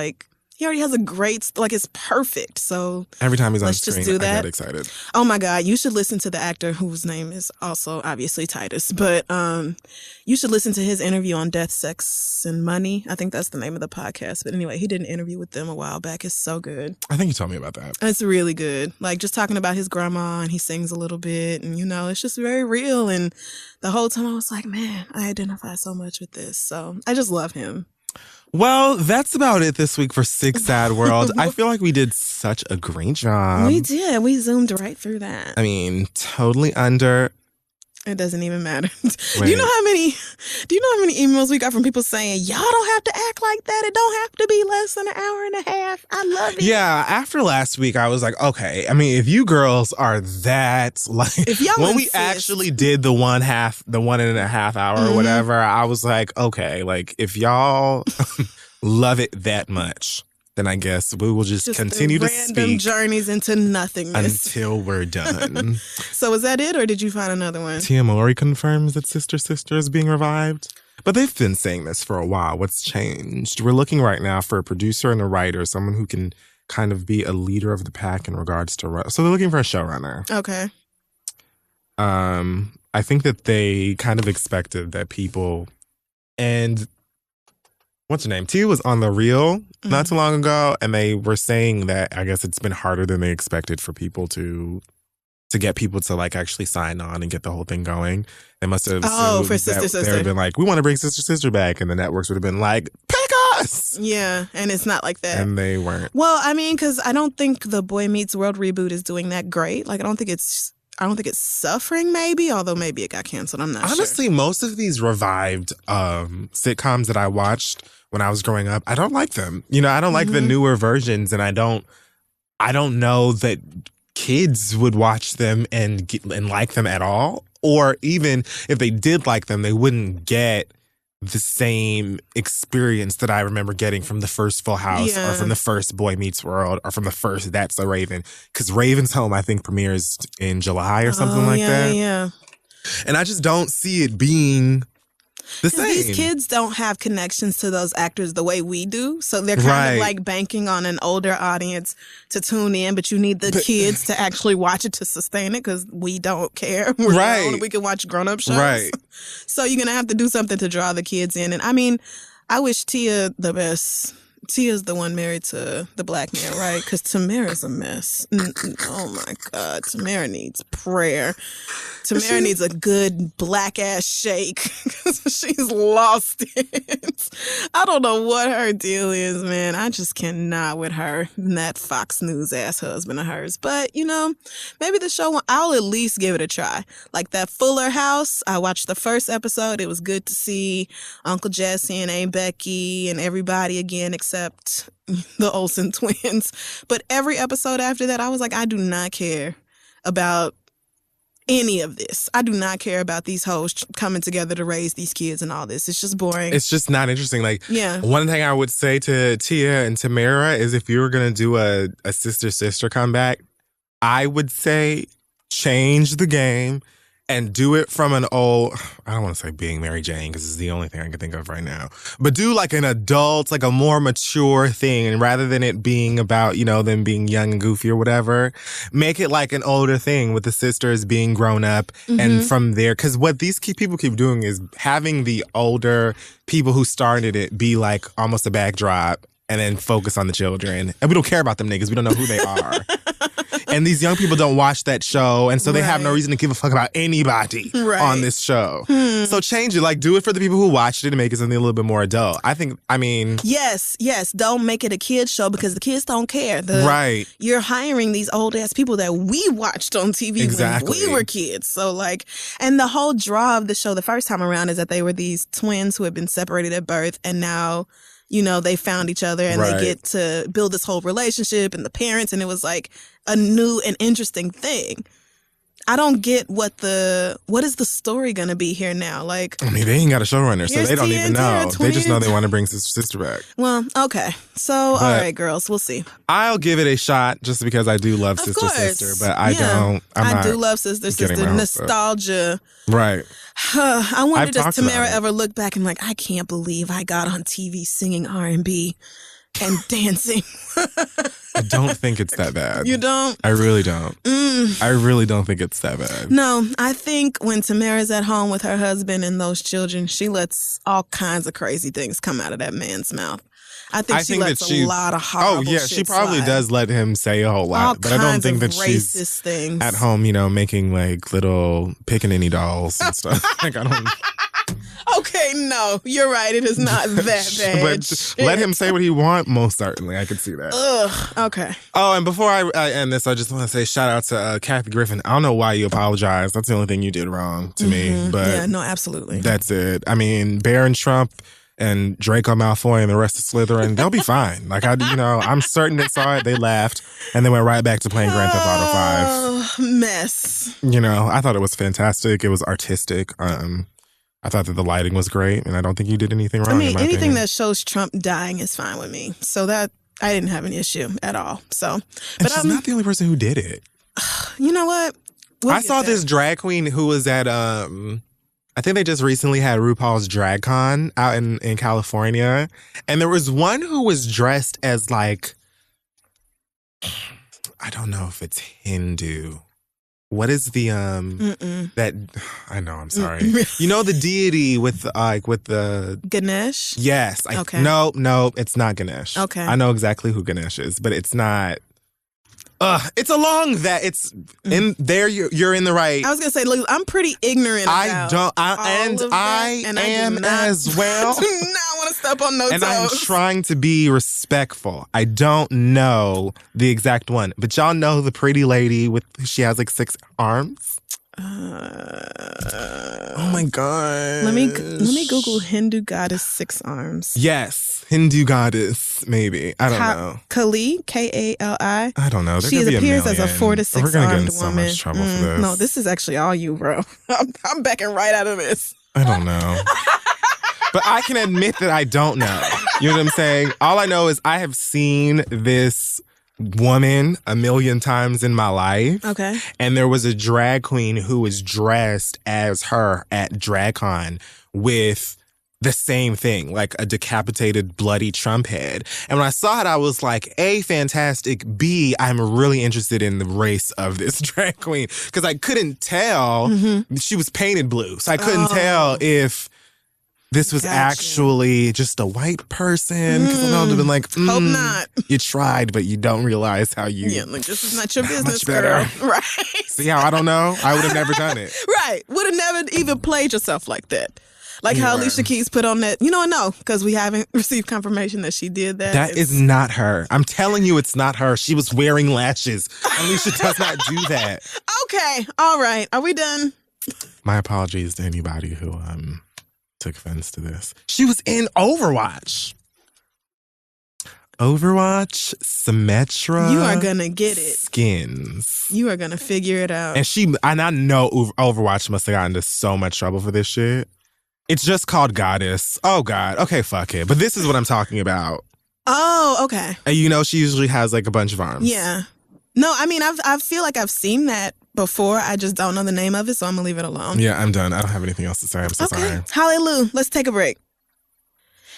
He already has a great, it's perfect. So every time he's on let's screen, just do that. I get excited. Oh my God. You should listen to the actor whose name is also obviously Titus, but you should listen to his interview on Death, Sex, and Money. I think that's the name of the podcast. But anyway, he did an interview with them a while back. It's so good. I think you told me about that. It's really good. Just talking about his grandma, and he sings a little bit, and it's just very real. And the whole time I was like, man, I identify so much with this. So I just love him. Well, that's about it this week for Sick Sad World. I feel like we did such a great job. We did. We zoomed right through that. Totally under It doesn't even matter. Wait. Do you know how many emails we got from people saying, y'all don't have to act like that. It don't have to be less than an hour and a half. I love it. Yeah, after last week, I was like, okay. I mean, if you girls are that, like, if y'all when insist. we actually did the 1.5 hour or whatever, I was like, okay, like, if y'all love it that much, then I guess we will just continue to speak. Random journeys into nothingness. Until we're done. So is that it, or did you find another one? Tia Mowry confirms that Sister Sister is being revived. But they've been saying this for a while. What's changed? We're looking right now for a producer and a writer, someone who can kind of be a leader of the pack in regards to... So they're looking for a showrunner. Okay. I think that they kind of expected that people... And... What's her name? Tia was on The Real not too long ago, and they were saying that I guess it's been harder than they expected for people to get people to like actually sign on and get the whole thing going. They must have for Sister Sister. They would have been like, we want to bring Sister Sister back, and the networks would have been like, pick us. Yeah, and it's not like that. And they weren't. Well, I mean, because I don't think the Boy Meets World reboot is doing that great. Like, I don't think it's suffering, maybe, although maybe it got canceled. I'm not sure. Honestly, most of these revived sitcoms that I watched when I was growing up, I don't like them. You know, I don't like the newer versions, and I don't know that kids would watch them and like them at all. Or even if they did like them, they wouldn't get the same experience that I remember getting from the first Full House or from the first Boy Meets World or from the first That's So Raven. Because Raven's Home, I think, premieres in July or something like that. Yeah. And I just don't see it being the same. These kids don't have connections to those actors the way we do. So they're kind of like banking on an older audience to tune in, but you need the kids to actually watch it to sustain it because we don't care. We're grown, we can watch grown-up shows. Right. So you're going to have to do something to draw the kids in. And I mean, I wish Tia the best. Tia's the one married to the black man, right? Because Tamara's a mess. Oh, my God. Tamara needs prayer. Tamara needs a good black-ass shake because she's lost it. I don't know what her deal is, man. I just cannot with her and that Fox News-ass husband of hers. But, you know, maybe the show, I'll at least give it a try. Like that Fuller House, I watched the first episode. It was good to see Uncle Jesse and Aunt Becky and everybody again except the Olsen twins. But every episode after that, I was like, I do not care about any of this. I do not care about these hoes coming together to raise these kids and all this. It's just boring. It's just not interesting. Like, one thing I would say to Tia and Tamara is if you were going to do a sister comeback, I would say change the game and do it from an old, I don't want to say Being Mary Jane because it's the only thing I can think of right now. But do like an adult, like a more mature thing. And rather than it being about, you know, them being young and goofy or whatever, make it like an older thing with the sisters being grown up. And from there, because what these people keep doing is having the older people who started it be like almost a backdrop and then focus on the children. And we don't care about them niggas. We don't know who they are. And these young people don't watch that show, and so they have no reason to give a fuck about anybody on this show. So change it. Like, do it for the people who watched it and make it something a little bit more adult. Yes. Don't make it a kid's show because the kids don't care. You're hiring these old-ass people that we watched on TV when we were kids. So, like, and the whole draw of the show the first time around is that they were these twins who had been separated at birth, and now, you know, they found each other and they get to build this whole relationship and the parents, and it was like a new and interesting thing. I don't get what is the story going to be here now? Like, I mean, they ain't got a showrunner, so they don't even know. They just know they want to bring Sister back. Well, okay. So, all right, girls, we'll see. I'll give it a shot just because I do love Sister, but I don't. I do love Sister. Nostalgia. Right. I wonder, does Tamara ever look back and like, I can't believe I got on TV singing R&B and dancing? I don't think it's that bad. You don't? I really don't. I really don't think it's that bad. No, I think when Tamara's at home with her husband and those children, she lets all kinds of crazy things come out of that man's mouth. I think she lets a lot of horrible shit she probably does let him say a whole lot. But I don't think that she's things. At home, you know, making like little pickaninny dolls and stuff. Like, I don't... Okay, Okay, no, you're right. It is not that bad. But let him say what he wants. Most certainly, I could see that. Ugh. Okay. Oh, and before I end this, I just want to say shout out to Kathy Griffin. I don't know why you apologize. That's the only thing you did wrong to me. But yeah, no, absolutely. That's it. I mean, Barron Trump and Draco Malfoy and the rest of Slytherin, they'll be fine. Like, I'm certain they saw it, they laughed, and they went right back to playing Grand Theft Auto 5. Mess. I thought it was fantastic. It was artistic. I thought that the lighting was great, and I don't think you did anything wrong. I mean, anything opinion. that shows Trump dying is fine with me. So that I didn't have an issue at all. So, but she's not the only person who did it. You know what? I saw this drag queen who was at I think they just recently had RuPaul's Drag Con out in California. And there was one who was dressed as like, I don't know if it's Hindu. What is the, that, I know, I'm sorry. You know the deity with the... Ganesh? Yes. Okay. No, it's not Ganesh. Okay. I know exactly who Ganesh is, but it's not... it's along that. It's in there. You're in the right. I was gonna say, look, I'm pretty ignorant. About I am as well. I do not want to step on no and toes. I'm trying to be respectful. I don't know the exact one, but y'all know the pretty lady she has like 6 arms. Oh my god! Let me Google Hindu goddess 6 arms. Yes, Hindu goddess. Maybe I don't know. Kali, Kali. I don't know. She appears as a 4 to 6 We're gonna armed get in so woman. much trouble for this. No, this is actually all you, bro. I'm backing right out of this. I don't know. But I can admit that I don't know. You know what I'm saying? All I know is I have seen this woman a million times in my life. Okay. And there was a drag queen who was dressed as her at DragCon with the same thing, like a decapitated bloody Trump head. And when I saw it, I was like, A, fantastic. B, I'm really interested in the race of this drag queen. Because I couldn't tell. She was painted blue. So I couldn't tell if this was actually just a white person. Because I would have been like, hope not. You tried, but you don't realize how you... Yeah, like, this is not your business, much better. girl. Right. So yeah, I don't know. I would have never done it. Right. Would have never even played yourself like that. Like how Alicia Keys put on that, no, because we haven't received confirmation that she did that. That is not her. I'm telling you, it's not her. She was wearing lashes. Alicia does not do that. Okay. All right. Are we done? My apologies to anybody who took offense to this. She was in Overwatch. Symmetra. You are going to get it. Skins. You are going to figure it out. And I know Overwatch must have gotten into so much trouble for this shit. It's just called Goddess. Oh, God. Okay, fuck it. But this is what I'm talking about. Oh, okay. And she usually has like a bunch of arms. Yeah. No, I mean, I feel like I've seen that before. I just don't know the name of it, so I'm going to leave it alone. Yeah, I'm done. I don't have anything else to say. I'm so sorry. Hallelujah. Let's take a break.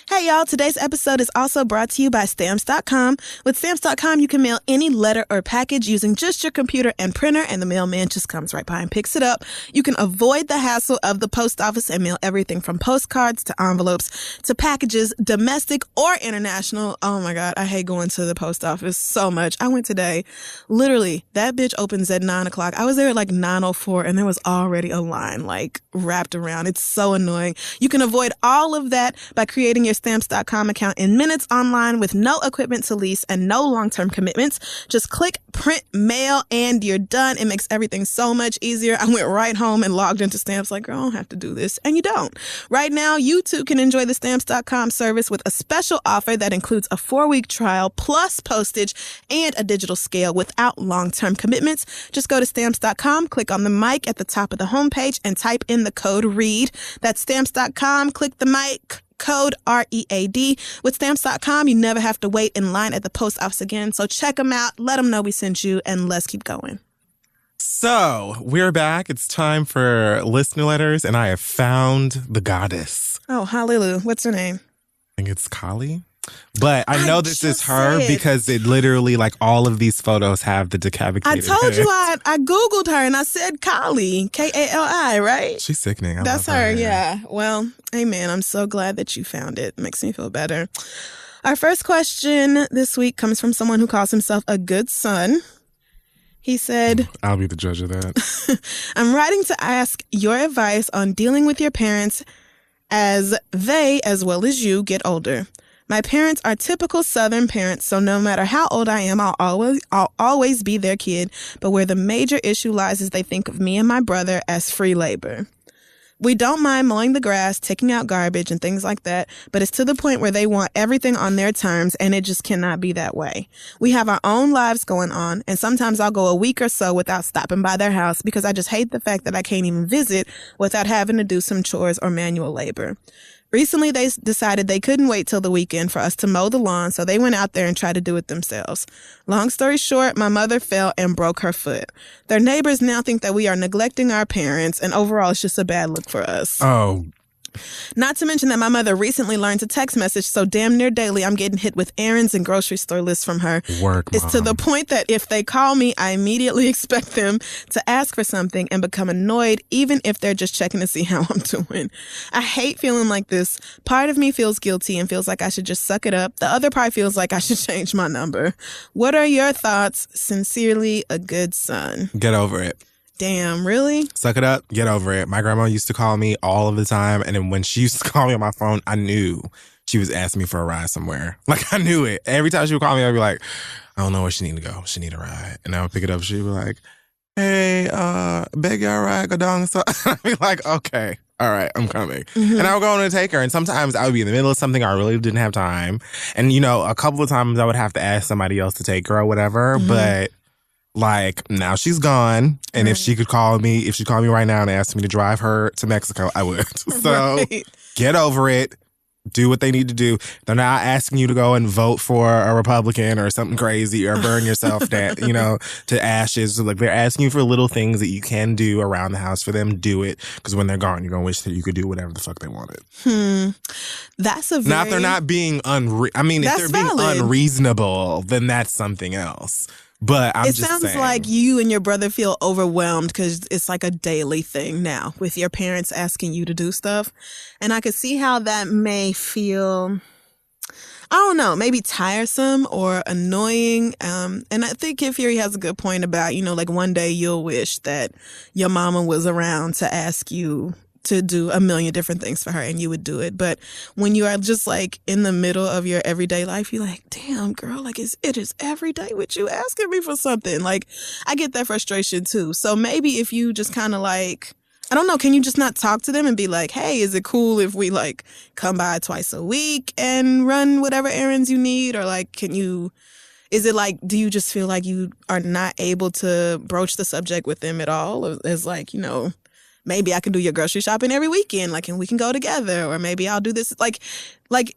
Hey, y'all. Today's episode is also brought to you by Stamps.com. With Stamps.com, you can mail any letter or package using just your computer and printer, and the mailman just comes right by and picks it up. You can avoid the hassle of the post office and mail everything from postcards to envelopes to packages, domestic or international. Oh, my God. I hate going to the post office so much. I went today. Literally, that bitch opens at 9 o'clock. I was there at like 9:04, and there was already a line like wrapped around. It's so annoying. You can avoid all of that by creating your Stamps.com account in minutes online with no equipment to lease and no long-term commitments. Just click print mail and you're done. It makes everything so much easier. I went right home and logged into Stamps like, girl, I don't have to do this. And you don't. Right now, you too can enjoy the Stamps.com service with a special offer that includes a 4-week trial plus postage and a digital scale without long-term commitments. Just go to Stamps.com, click on the mic at the top of the homepage and type in the code READ. That's Stamps.com. Click the mic. Code READ. With Stamps.com, you never have to wait in line at the post office again. So check them out, let them know we sent you, and let's keep going. So, we're back. It's time for listener letters, and I have found the goddess. Oh, hallelujah. What's her name? I think it's Kali. But I know this is her because it literally, like, all of these photos have the decapitated I told head. you I Googled her and I said Kali, Kali, right? She's sickening. That's her, yeah. Well, amen. I'm so glad that you found it. Makes me feel better. Our first question this week comes from someone who calls himself a good son. He said, I'll be the judge of that. I'm writing to ask your advice on dealing with your parents as they, as well as you, get older. My parents are typical Southern parents, so no matter how old I am, I'll always be their kid. But where the major issue lies is they think of me and my brother as free labor. We don't mind mowing the grass, taking out garbage, and things like that, but it's to the point where they want everything on their terms, and it just cannot be that way. We have our own lives going on, and sometimes I'll go a week or so without stopping by their house because I just hate the fact that I can't even visit without having to do some chores or manual labor. Recently, they decided they couldn't wait till the weekend for us to mow the lawn, so they went out there and tried to do it themselves. Long story short, my mother fell and broke her foot. Their neighbors now think that we are neglecting our parents, and overall, it's just a bad look for us. Oh, Not to mention that my mother recently learned to text message, so damn near daily I'm getting hit with errands and grocery store lists from her. work, It's to Mom. the point that if they call me, I immediately expect them to ask for something and become annoyed, even if they're just checking to see how I'm doing. I hate feeling like this. Part of me feels guilty and feels like I should just suck it up. The other part feels like I should change my number. What are your thoughts? Sincerely, a good son. Get over it. Damn, really? Suck it up. Get over it. My grandma used to call me all of the time. And then when she used to call me on my phone, I knew she was asking me for a ride somewhere. Like, I knew it. Every time she would call me, I'd be like, I don't know where she need to go. She need a ride. And I would pick it up. She'd be like, hey, beg your ride, go down. So I'd be like, okay. All right, I'm coming. Mm-hmm. And I would go on to take her. And sometimes I would be in the middle of something. I really didn't have time. And, you know, a couple of times I would have to ask somebody else to take her or whatever. Mm-hmm. But like, now she's gone. And if she called me right now and asked me to drive her to Mexico, I would. So get over it. Do what they need to do. They're not asking you to go and vote for a Republican or something crazy or burn yourself down, you know, to ashes. Like, they're asking you for little things that you can do around the house for them. Do it. Because when they're gone, you're going to wish that you could do whatever the fuck they wanted. That's a very... Now, if they're not being if they're being valid. unreasonable, then that's something else. But I'm It just sounds saying. like you and your brother feel overwhelmed because it's like a daily thing now with your parents asking you to do stuff. And I could see how that may feel, I don't know, maybe tiresome or annoying. And I think Kid Fury has a good point about, you know, like one day you'll wish that your mama was around to ask you to do a million different things for her and you would do it. But when you are just like in the middle of your everyday life, you're like, damn, girl, like it is every day with you asking me for something. Like, I get that frustration too. So maybe if you just kind of like, I don't know, can you just not talk to them and be like, hey, is it cool if we like come by twice a week and run whatever errands you need? Or like, is it like, do you just feel like you are not able to broach the subject with them at all? Or as like, you know, maybe I can do your grocery shopping every weekend, like, and we can go together. Or maybe I'll do this, like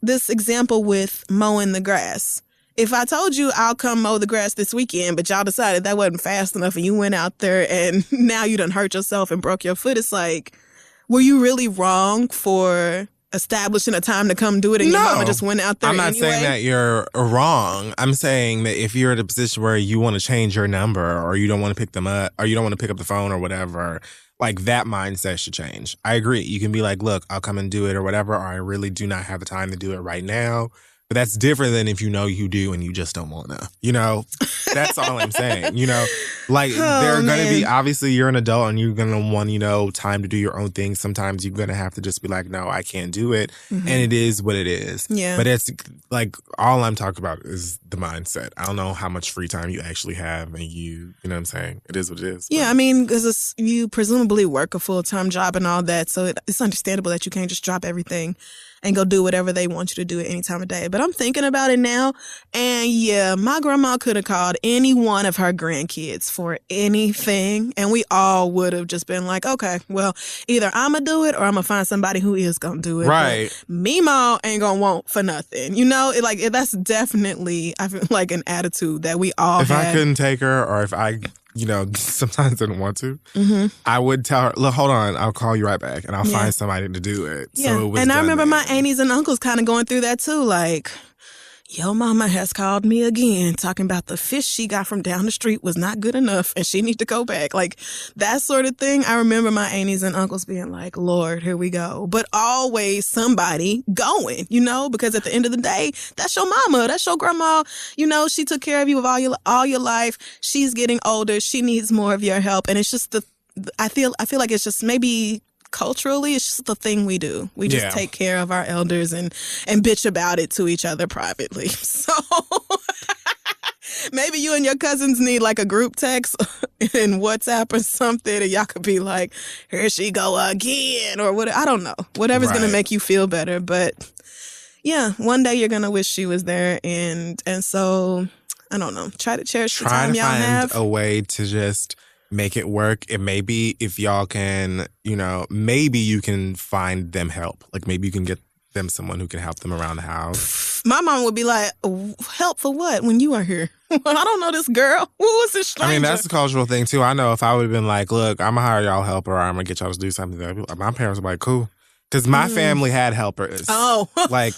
this example with mowing the grass. If I told you I'll come mow the grass this weekend, but y'all decided that wasn't fast enough and you went out there and now you done hurt yourself and broke your foot, it's like, were you really wrong for establishing a time to come do it and your mama just went out there I'm not anyway? saying that you're wrong. I'm saying that if you're in a position where you want to change your number or you don't want to pick them up or you don't want to pick up the phone or whatever, like, that mindset should change. I agree. You can be like, look, I'll come and do it or whatever, or I really do not have the time to do it right now. But that's different than if you know you do and you just don't want to. You know, that's all I'm saying. You know, like, they're going to be, obviously, you're an adult and you're going to want, you know, time to do your own thing. Sometimes you're going to have to just be like, no, I can't do it. Mm-hmm. And it is what it is. Yeah. But it's like, all I'm talking about is the mindset. I don't know how much free time you actually have. And you know what I'm saying? It is what it is. Yeah, I mean, because you presumably work a full-time job and all that. So it's understandable that you can't just drop everything and go do whatever they want you to do at any time of day. But I'm thinking about it now, and yeah, my grandma could have called any one of her grandkids for anything, and we all would have just been like, okay, well, either I'm going to do it or I'm going to find somebody who is going to do it. Right. But me, ma, ain't going to want for nothing. You know, that's definitely, I feel like, an attitude that we all If had. I couldn't take her or if I... you know, sometimes didn't want to. Mm-hmm. I would tell her, look, hold on, I'll call you right back and I'll find somebody to do it. Yeah. So it was and I remember then. my aunties and uncles kind of going through that too. Like, yo, mama has called me again talking about the fish she got from down the street was not good enough and she needs to go back. Like, that sort of thing. I remember my aunties and uncles being like, Lord, here we go. But always somebody going, you know, because at the end of the day, that's your mama, that's your grandma. You know, she took care of you all your life. She's getting older. She needs more of your help. And it's just I feel like it's just maybe culturally, it's just the thing we do. We just take care of our elders and bitch about it to each other privately. So maybe you and your cousins need like a group text in WhatsApp or something, and y'all could be like, here she go again, or what. I don't know. Whatever's going to make you feel better. But yeah, one day you're going to wish she was there. And so, I don't know. Try to cherish the time y'all have. Try to find a way to just make it work. And maybe if y'all can, maybe you can find them help. Like maybe you can get them someone who can help them around the house. My mom would be like, help for what when you are here? I don't know this girl. Who is this stranger? I mean, that's a cultural thing, too. I know if I would have been like, look, I'm going to hire y'all help or I'm going to get y'all to do something. My parents were like, cool. Because my family had helpers. Oh. Like,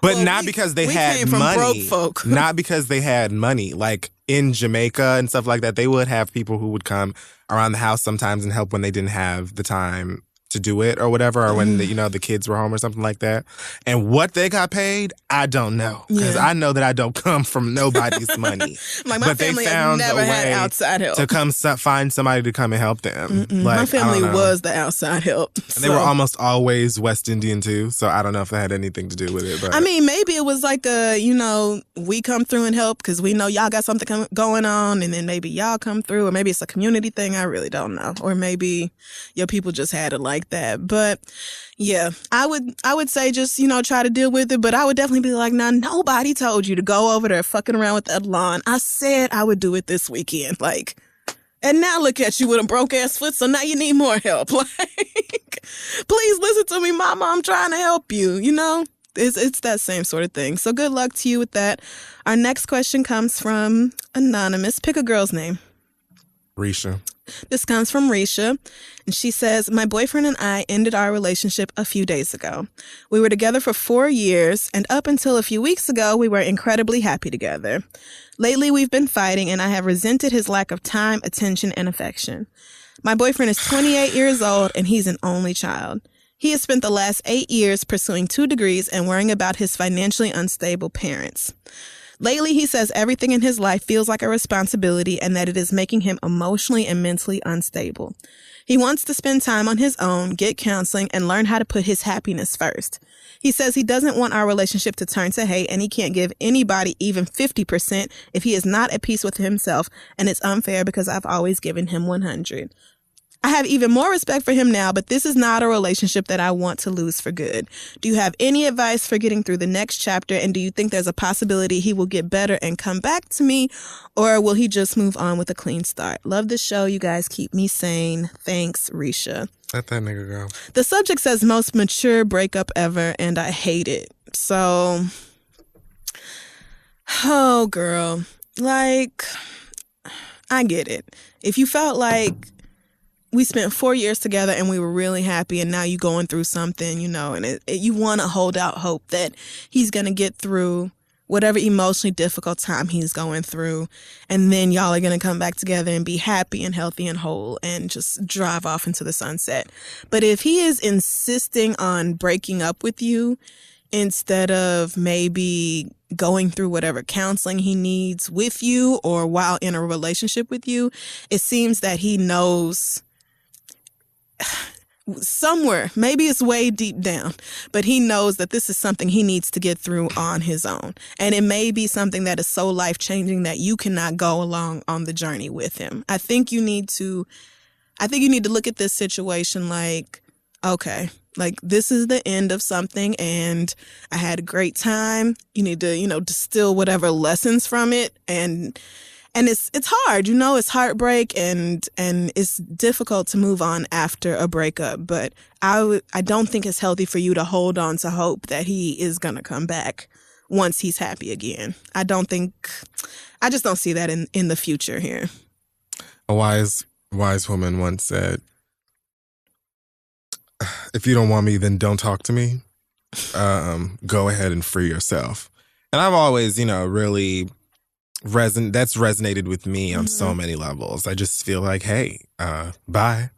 but not because they had money. Broke folk. Not because they had money. Like in Jamaica and stuff like that, they would have people who would come around the house sometimes and help when they didn't have the time to do it or whatever, or when the kids were home or something like that. And what they got paid, I don't know, because I know that I don't come from nobody's money. Like my family has never had outside help to come find somebody to come and help them. Like, my family was the outside help, and they were almost always West Indian too. So I don't know if that had anything to do with it. But I mean, maybe it was like we come through and help because we know y'all got something going on, and then maybe y'all come through, or maybe it's a community thing. I really don't know, or maybe your people just had it like that. But yeah, I would say just try to deal with it, but I would definitely be like, nah, nobody told you to go over there fucking around with that lawn. I said I would do it this weekend, like, and now look at you with a broke ass foot, so now you need more help. Like, please listen to me, mama, I'm trying to help you. It's that same sort of thing. So good luck to you with that. Our next question comes from Anonymous. Pick a girl's name. Risha. This comes from Risha, and she says, my boyfriend and I ended our relationship a few days ago. We were together for 4 years, and up until a few weeks ago, we were incredibly happy together. Lately, we've been fighting, and I have resented his lack of time, attention, and affection. My boyfriend is 28 years old, and he's an only child. He has spent the last 8 years pursuing 2 degrees and worrying about his financially unstable parents. Lately, he says everything in his life feels like a responsibility and that it is making him emotionally and mentally unstable. He wants to spend time on his own, get counseling, and learn how to put his happiness first. He says he doesn't want our relationship to turn to hate, and he can't give anybody even 50% if he is not at peace with himself, and it's unfair because I've always given him 100. I have even more respect for him now, but this is not a relationship that I want to lose for good. Do you have any advice for getting through the next chapter? And do you think there's a possibility he will get better and come back to me? Or will he just move on with a clean start? Love the show. You guys keep me sane. Thanks, Risha. Let that nigga go. The subject says most mature breakup ever, and I hate it. So, oh, girl. Like, I get it. If you felt like we spent 4 years together and we were really happy, and now you're going through something, and you want to hold out hope that he's going to get through whatever emotionally difficult time he's going through, and then y'all are going to come back together and be happy and healthy and whole and just drive off into the sunset. But if he is insisting on breaking up with you instead of maybe going through whatever counseling he needs with you or while in a relationship with you, it seems that he knows somewhere, maybe it's way deep down, but he knows that this is something he needs to get through on his own. And it may be something that is so life-changing that you cannot go along on the journey with him. I think you need to look at this situation like, okay, like this is the end of something and I had a great time. You need to, distill whatever lessons from it, and it's hard, it's heartbreak and it's difficult to move on after a breakup. But I don't think it's healthy for you to hold on to hope that he is going to come back once he's happy again. I just don't see that in the future here. A wise woman once said, if you don't want me, then don't talk to me. Go ahead and free yourself. And I've always, really that's resonated with me on so many levels. I just feel like, hey, bye,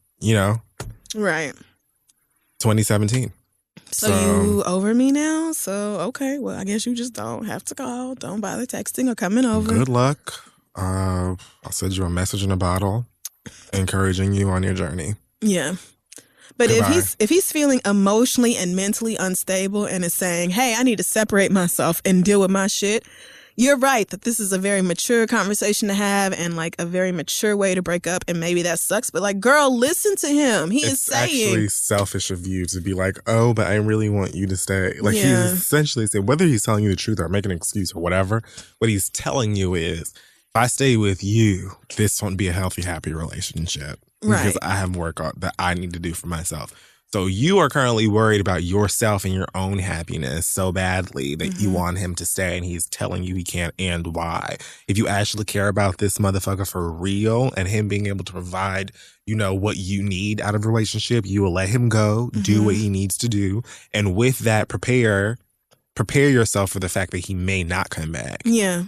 Right. 2017. So you over me now? So, okay, well, I guess you just don't have to call. Don't bother texting or coming over. Good luck. I'll send you a message in a bottle encouraging you on your journey. Yeah. But Goodbye. if he's feeling emotionally and mentally unstable and is saying, hey, I need to separate myself and deal with my shit, you're right that this is a very mature conversation to have and like a very mature way to break up. And maybe that sucks. But like, girl, listen to him. He is saying. It's actually selfish of you to be like, oh, but I really want you to stay. Like he's essentially saying, whether he's telling you the truth or making an excuse or whatever, what he's telling you is, if I stay with you, this won't be a healthy, happy relationship. Right. Because I have work that I need to do for myself. So you are currently worried about yourself and your own happiness so badly that you want him to stay, and he's telling you he can't and why. If you actually care about this motherfucker for real and him being able to provide, you know, what you need out of a relationship, you will let him go, do what he needs to do. And with that, prepare yourself for the fact that he may not come back. Yeah.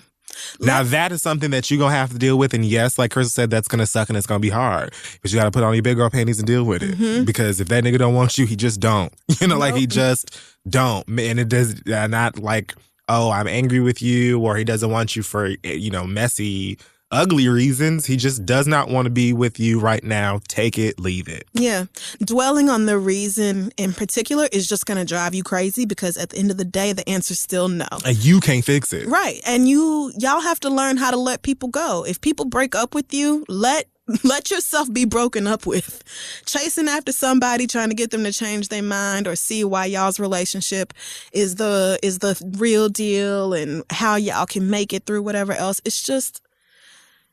Now, that is something that you're going to have to deal with. And yes, like Chris said, that's going to suck and it's going to be hard. But you got to put on your big girl panties and deal with it. Because if that nigga don't want you, he just don't. You know, like he just don't. And it does not like, oh, I'm angry with you, or he doesn't want you for, you know, messy, ugly reasons. He just does not want to be with you right now. Take it, leave it. Yeah. Dwelling on the reason in particular is just going to drive you crazy, because at the end of the day, the answer's still no. And you can't fix it. Right. And y'all have to learn how to let people go. If people break up with you, let yourself be broken up with. Chasing after somebody, trying to get them to change their mind or see why y'all's relationship is the real deal and how y'all can make it through whatever else. It's just,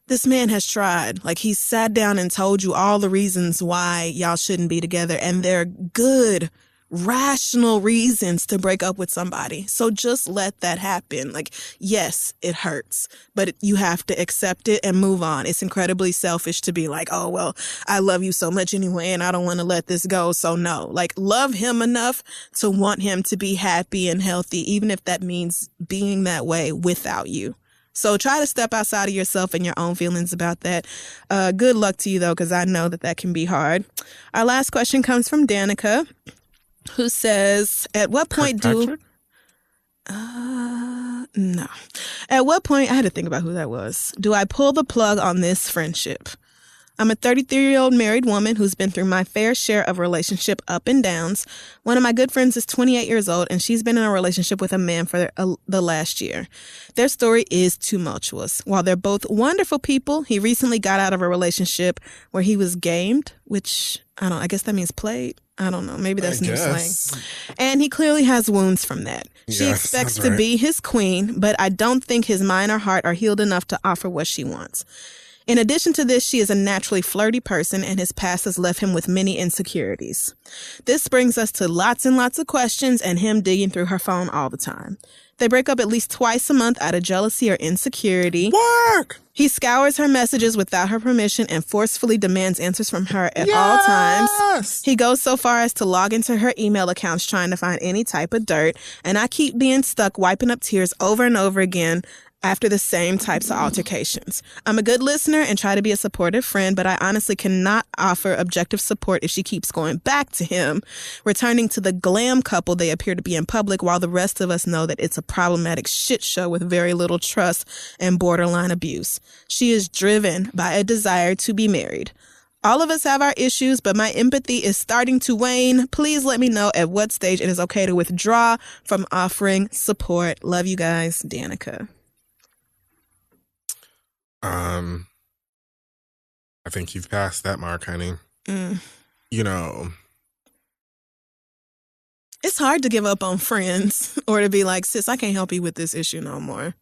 this man has tried. Like, he sat down and told you all the reasons why y'all shouldn't be together, and they're good, rational reasons to break up with somebody. So just let that happen. Like, yes, it hurts, but you have to accept it and move on. It's incredibly selfish to be like, oh, well, I love you so much anyway, and I don't want to let this go. So no, like, love him enough to want him to be happy and healthy, even if that means being that way without you. So try to step outside of yourself and your own feelings about that. Good luck to you, though, because I know that can be hard. Our last question comes from Danica, who says, at what point no. At what point, I had to think about who that was. Do I pull the plug on this friendship? I'm a 33-year-old married woman who's been through my fair share of relationship up and downs. One of my good friends is 28 years old, and she's been in a relationship with a man for the last year. Their story is tumultuous. While they're both wonderful people, he recently got out of a relationship where he was gamed, which, I guess that means played. I don't know. Maybe that's new slang. And he clearly has wounds from that. She expects to be his queen, but I don't think his mind or heart are healed enough to offer what she wants. In addition to this, she is a naturally flirty person, and his past has left him with many insecurities. This brings us to lots and lots of questions and him digging through her phone all the time. They break up at least twice a month out of jealousy or insecurity. Work! He scours her messages without her permission and forcefully demands answers from her at all times. He goes so far as to log into her email accounts trying to find any type of dirt, and I keep being stuck wiping up tears over and over again after the same types of altercations. I'm a good listener and try to be a supportive friend, but I honestly cannot offer objective support if she keeps going back to him, returning to the glam couple they appear to be in public, while the rest of us know that it's a problematic shit show with very little trust and borderline abuse. She is driven by a desire to be married. All of us have our issues, but my empathy is starting to wane. Please let me know at what stage it is okay to withdraw from offering support. Love you guys, Danica. I think you've passed that mark, honey. You know, it's hard to give up on friends or to be like, sis, I can't help you with this issue no more.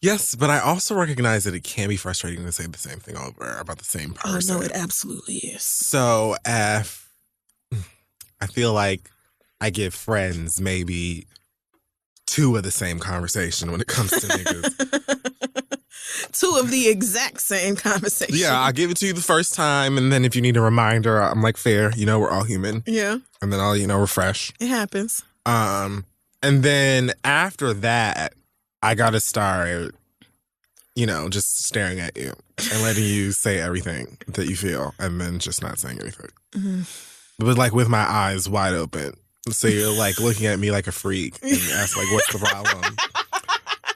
Yes, but I also recognize that it can be frustrating to say the same thing over about the same person. Oh, no, it absolutely is. So I feel like I give friends maybe two of the same conversation when it comes to niggas. Two of the exact same conversation. Yeah, I'll give it to you the first time, and then if you need a reminder, I'm like, fair, we're all human. Yeah. And then I'll, refresh. It happens. And then after that, I gotta start, just staring at you and letting you say everything that you feel, and then just not saying anything. Mm-hmm. But like with my eyes wide open. So you're like looking at me like a freak and ask like, what's the problem?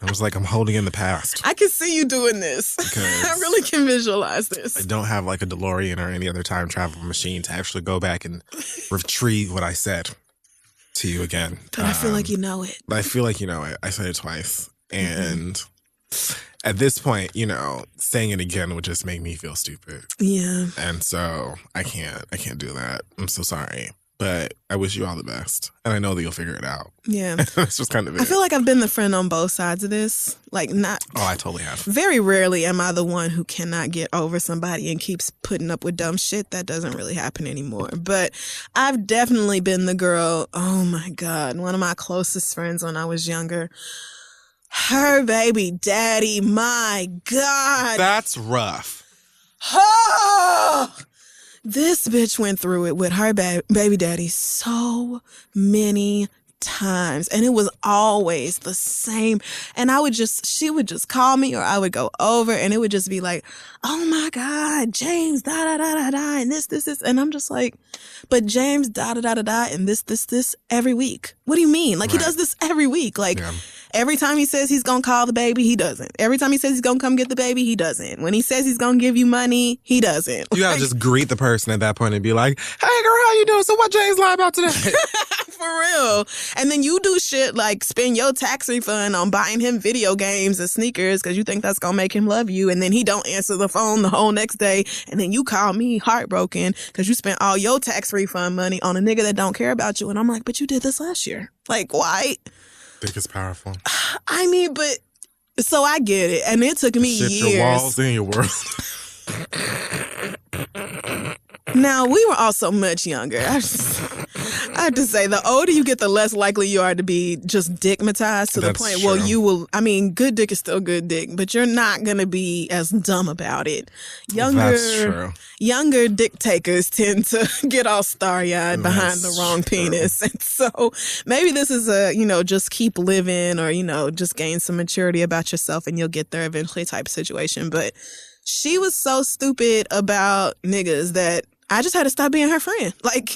I'm was like, I'm holding in the past. I can see you doing this. I really can visualize this. I don't have like a DeLorean or any other time travel machine to actually go back and retrieve what I said to you again. But I feel like you know it. But I feel like you know it. I said it twice. And at this point, saying it again would just make me feel stupid. Yeah. And so I can't do that. I'm so sorry. But I wish you all the best. And I know that you'll figure it out. Yeah. That's just kind of it. I feel like I've been the friend on both sides of this. Like, not... Oh, I totally have. Very rarely am I the one who cannot get over somebody and keeps putting up with dumb shit. That doesn't really happen anymore. But I've definitely been the girl, oh my God, one of my closest friends when I was younger. Her baby daddy, my God. That's rough. Oh! This bitch went through it with her baby daddy so many times. And it was always the same. And she would just call me or I would go over and it would just be like, oh my God, James, da-da-da-da-da, and this. And I'm just like, but James, da-da-da-da-da, and this every week. What do you mean? Like, He does this every week. Like, every time he says he's going to call the baby, he doesn't. Every time he says he's going to come get the baby, he doesn't. When he says he's going to give you money, he doesn't. You gotta just greet the person at that point and be like, hey girl, how you doing? So what James lie about today? For real. And then you do shit like spend your tax refund on buying him video games and sneakers because you think that's going to make him love you. And then he don't answer the phone the whole next day. And then you call me heartbroken because you spent all your tax refund money on a nigga that don't care about you. And I'm like, but you did this last year. Like, why? Think it's powerful. I mean, but so I get it. And it took me years. Your walls in your world. Now, we were also much younger. I have to say, the older you get, the less likely you are to be just dickmatized to the point where you will, I mean, good dick is still good dick, but you're not going to be as dumb about it. That's true. Younger dick takers tend to get all starry-eyed behind the wrong penis. And so maybe this is just keep living or, just gain some maturity about yourself and you'll get there eventually type of situation. But she was so stupid about niggas that I just had to stop being her friend. Like,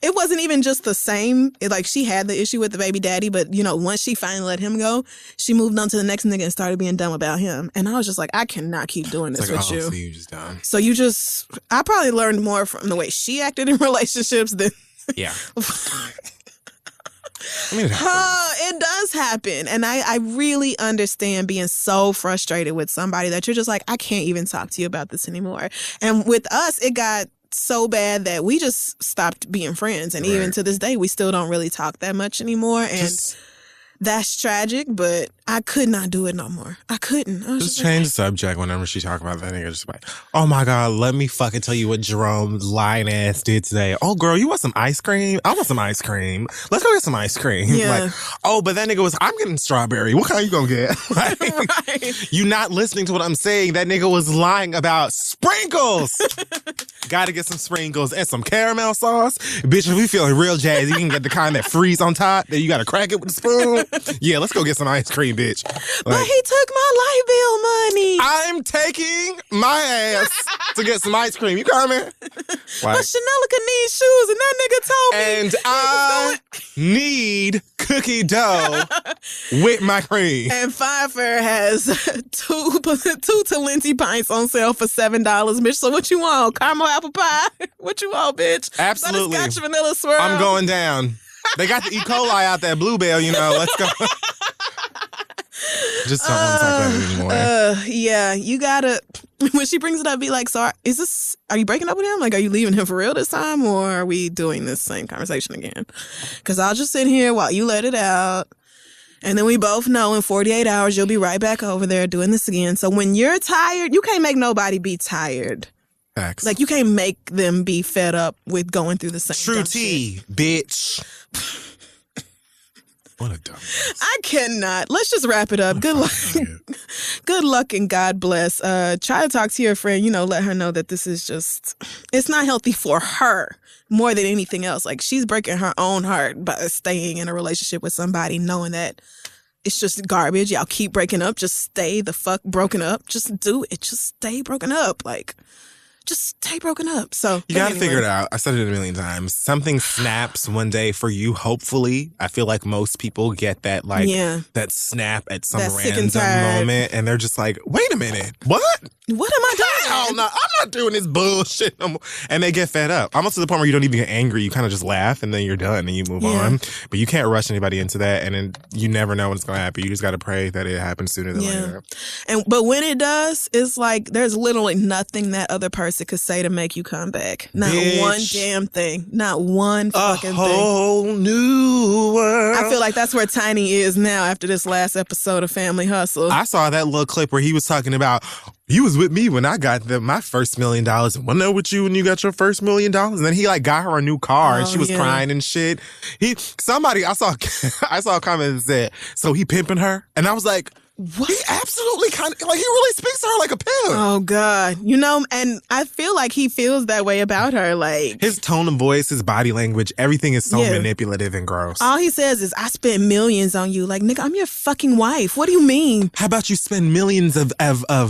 it wasn't even just the same. She had the issue with the baby daddy, but, once she finally let him go, she moved on to the next nigga and started being dumb about him. And I was just like, I cannot keep doing this with you. So you just done. So I probably learned more from the way she acted in relationships than... Yeah. I mean, it does happen. And I really understand being so frustrated with somebody that you're just like, I can't even talk to you about this anymore. And with us, it got so bad that we just stopped being friends. And even to this day, we still don't really talk that much anymore. And that's tragic, but I could not do it no more. I couldn't. Just change the subject whenever she talk about that nigga. Just like, oh my God, let me fucking tell you what Jerome's lying ass did today. Oh girl, you want some ice cream? I want some ice cream. Let's go get some ice cream. Yeah. Like, oh, but that nigga was, I'm getting strawberry. What kind you gonna get? Like, right. You not listening to what I'm saying. That nigga was lying about sprinkles. Gotta get some sprinkles and some caramel sauce. Bitch, if we feeling real jazzy, you can get the kind that freeze on top. Then you gotta crack it with a spoon. Yeah, let's go get some ice cream, bitch. But he took my light bill money. I'm taking my ass to get some ice cream. You coming? Like, but Chanelica needs shoes, and that nigga told me. And I need cookie dough with my cream. And Pfeiffer has two Talenti pints on sale for $7, bitch. So what you want? Caramel apple pie? What you want, bitch? Absolutely. Butterscotch vanilla swirl? I'm going down. They got the E. coli out there, Bluebell, Let's go. Just don't want to talk about it anymore. Yeah, you gotta. When she brings it up, be like, so are you breaking up with him? Like, are you leaving him for real this time? Or are we doing this same conversation again? Because I'll just sit here while you let it out. And then we both know in 48 hours, you'll be right back over there doing this again. So when you're tired, you can't make nobody be tired. Facts. Like, you can't make them be fed up with going through the same True tea, bitch. What a dumb ass. I cannot. Let's just wrap it up. Good luck. Good luck and God bless. Try to talk to your friend, let her know that this is it's not healthy for her more than anything else. Like, she's breaking her own heart by staying in a relationship with somebody knowing that it's just garbage. Y'all keep breaking up. Just stay the fuck broken up. Just do it. Just stay broken up. Like, just stay broken up. So you got to figure it out. I said it a million times. Something snaps one day for you, hopefully. I feel like most people get that, like, that snap at some random moment, and they're just like, wait a minute, what? What am I doing? Hell no, I'm not doing this bullshit no more. And they get fed up. Almost to the point where you don't even get angry. You kind of just laugh, and then you're done, and you move on. But you can't rush anybody into that, and then you never know when it's going to happen. You just got to pray that it happens sooner than later. But when it does, it's like there's literally nothing that other person could say to make you come back. Not one damn thing. Not one fucking thing. A whole new world. I feel like that's where Tiny is now after this last episode of Family Hustle. I saw that little clip where he was talking about, you was with me when I got my first $1 million, and wasn't there with you when you got your first $1 million? And then he like got her a new car, and she was crying and shit. I saw a comment that said, so he pimping her? And I was like, what? He absolutely kind of, like, he really speaks to her like a pimp. Oh, God. You know, and I feel like he feels that way about her. Like, his tone of voice, his body language, everything is so manipulative and gross. All he says is, I spent millions on you. Like, nigga, I'm your fucking wife. What do you mean? How about you spend millions of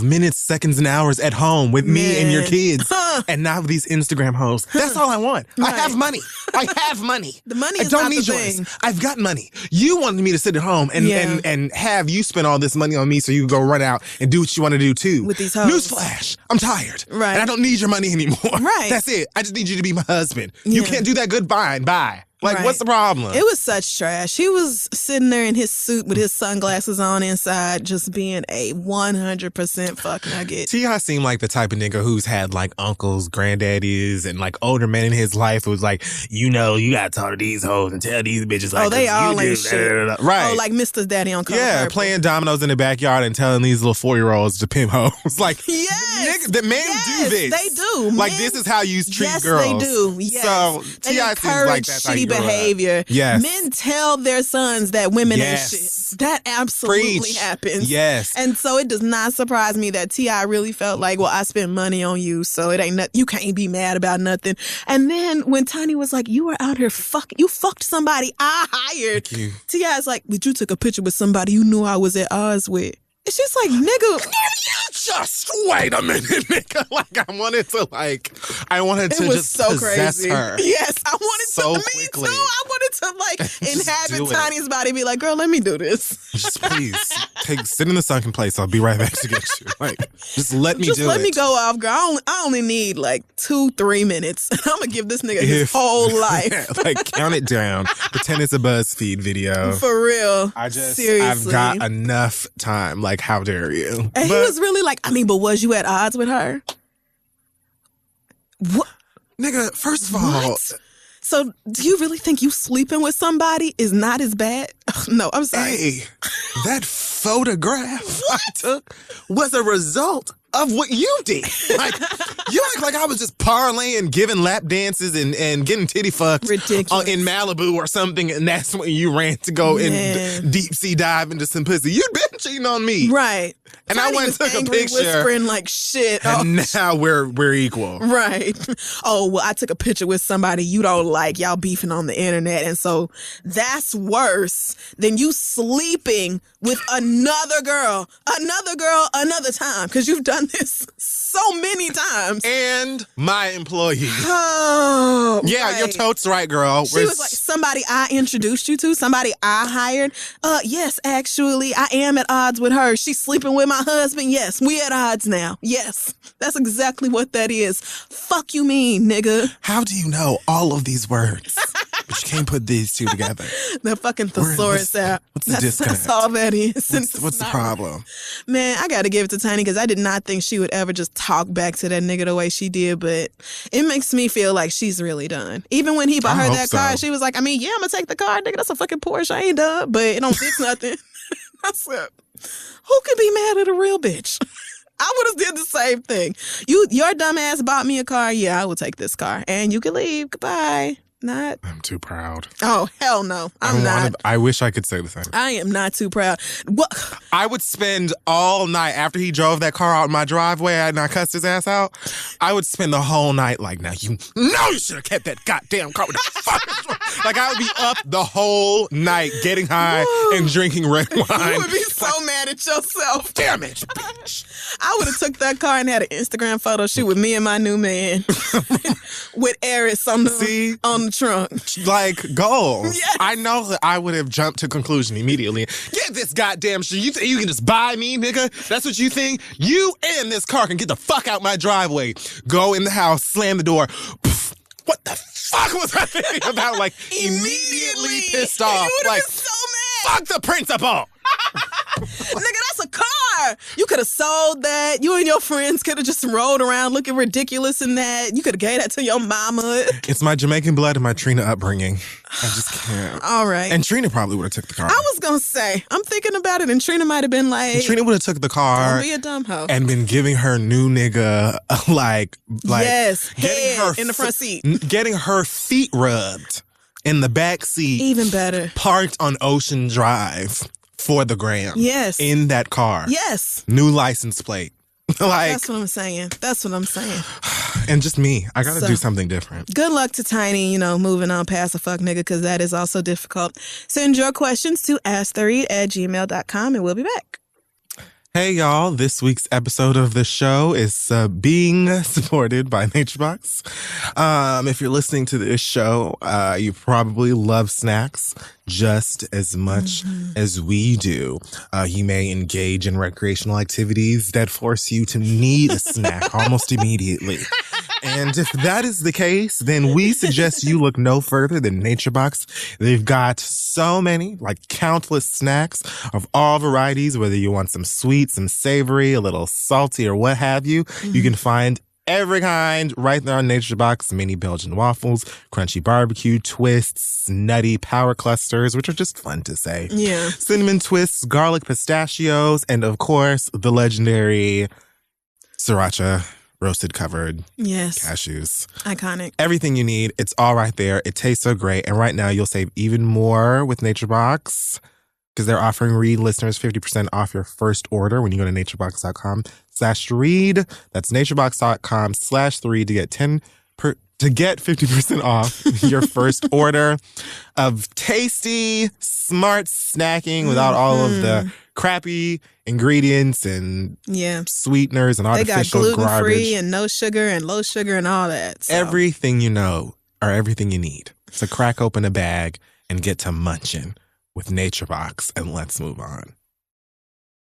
minutes, seconds, and hours at home with me and your kids, and not with these Instagram hoes? That's all I want. Right. I have money. The money is I don't not need the yours. thing. I've got money. You wanted me to sit at home and have you spend all this money on me so you can go run out and do what you want to do too. With these hoes. Newsflash, I'm tired. Right. And I don't need your money anymore. Right. That's it. I just need you to be my husband. You can't do that. Goodbye. Bye. Like, what's the problem? It was such trash. He was sitting there in his suit with his sunglasses on inside, just being a 100% fuck nugget. T.I. seemed like the type of nigga who's had, like, uncles, granddaddies, and, like, older men in his life who was like, you know, you gotta talk to these hoes and tell these bitches, like, they all ain't shit. Right. Oh, like Mr. Daddy on Color Yeah, Purple. playing dominoes in the backyard and telling these little 4-year-olds to pimp hoes. Like, the men do this. They do. Like, this is how you treat girls. Yes, they do. Yes. So, they T.I. seems like that's how you shitty grew up. behavior. Yes. Men tell their sons that women ain't shit. That absolutely happens. Yes. And so it does not surprise me that T.I. really felt like, well, I spent money on you, so it ain't you can't be mad about nothing. And then when Tiny was like, you were out here you fucked somebody I hired. T.I.'s like, but you took a picture with somebody you knew I was at odds with. It's just like, nigga. Just wait a minute, nigga. Like, I wanted to just so possess crazy. her. Yes, I wanted so to. quickly. Me too. I wanted to, like, inhabit do it. Tiny's body and be like, girl, let me do this. Just please, sit in the sunken place. I'll be right back to get you. Like, just let me do it. Just let me go off, girl. I only need, like, 2-3 minutes. I'm going to give this nigga his whole life. Like, count it down. Pretend it's a BuzzFeed video. For real. Seriously. I've got enough time. Like, how dare you? And he was really like, I mean, but was you at odds with her? What? Nigga, first of all. So, do you really think you sleeping with somebody is not as bad? No, I'm sorry. Hey, that photograph I took was a result of what you did. Like, you act like I was just parlaying, giving lap dances and getting titty fucked in Malibu or something, and that's when you ran to go and deep sea dive into some pussy. You'd been cheating on me. Right. And I went and took a picture. Whispering like shit. And now we're equal. Right. Oh, well, I took a picture with somebody you don't like. Y'all beefing on the internet. And so that's worse than you sleeping with another girl, another time. Because you've done this so many times. And my employee. Oh, yeah, right. Your totes right, girl. She was like, somebody I introduced you to, somebody I hired. Yes, actually, I am at odds with her. She's sleeping with my husband. Yes, we at odds now. Yes, that's exactly what that is. Fuck you mean, nigga. How do you know all of these words? But you can't put these two together. The fucking thesaurus out. What's the disconnect? That's all that is. What's the problem? Man, I got to give it to Tiny because I did not think she would ever just talk back to that nigga the way she did, but it makes me feel like she's really done. Even when he bought her that car, she was like, I mean, yeah, I'm going to take the car, nigga. That's a fucking Porsche. I ain't done, but it don't fix nothing. That's it. Who can be mad at a real bitch? I would have did the same thing. Your dumb ass bought me a car. Yeah, I will take this car. And you can leave. Goodbye. Not. I'm too proud. Oh, hell no. I'm not. I wish I could say the same. I am not too proud. What? I would spend all night after he drove that car out in my driveway and I cussed his ass out. I would spend the whole night like, now you know you should have kept that goddamn car. With the fuck? Like, I would be up the whole night getting high and drinking red wine. You would be so mad at yourself. Damn it, bitch. I would have took that car and had an Instagram photo shoot with me and my new man with Eris on the trunk. Like, goals. Yes. I know that I would have jumped to conclusion immediately. Get this goddamn shit. You think you can just buy me, nigga? That's what you think? You and this car can get the fuck out my driveway. Go in the house, slam the door. Pff, what the fuck was I thinking about? Like, immediately pissed off. You Like, so mad. Fuck the principal. Nigga, that's a car. You could have sold that. You and your friends could have just rolled around looking ridiculous in that. You could have gave that to your mama. It's my Jamaican blood and my Trina upbringing. I just can't. All right. And Trina probably would have took the car. I was going to say, I'm thinking about it, and Trina might have been like... Trina would have took the car. Don't be a dumb hoe. And been giving her new nigga, like yes, getting head her in the front seat. Getting her feet rubbed in the back seat. Even better. Parked on Ocean Drive for the gram. Yes. In that car. Yes. New license plate. Like, that's what I'm saying. That's what I'm saying. And just me. I got to do something different. Good luck to Tiny, moving on past a fuck nigga, because that is also difficult. Send your questions to asktheread@gmail.com, and we'll be back. Hey, y'all. This week's episode of the show is being supported by NatureBox. If you're listening to this show, you probably love snacks just as much as we do. You may engage in recreational activities that force you to need a snack almost immediately. And if that is the case, then we suggest you look no further than NatureBox. They've got so many, like countless snacks of all varieties, whether you want some sweet, some savory, a little salty, or what have you. You can find every kind right there on NatureBox. Mini Belgian waffles, crunchy barbecue twists, nutty power clusters, which are just fun to say. Yeah. Cinnamon twists, garlic pistachios, and of course, the legendary sriracha roasted covered cashews. Iconic. Everything you need, it's all right there. It tastes so great. And right now, you'll save even more with NatureBox because they're offering Read listeners 50% off your first order when you go to naturebox.com/read. That's naturebox.com/read to get 50% off your first order of tasty, smart snacking without all of the crappy ingredients and sweeteners and artificial they got gluten-free garbage. And no sugar and low sugar and all that. So. Everything you know or everything you need. So crack open a bag and get to munching with NatureBox, and let's move on.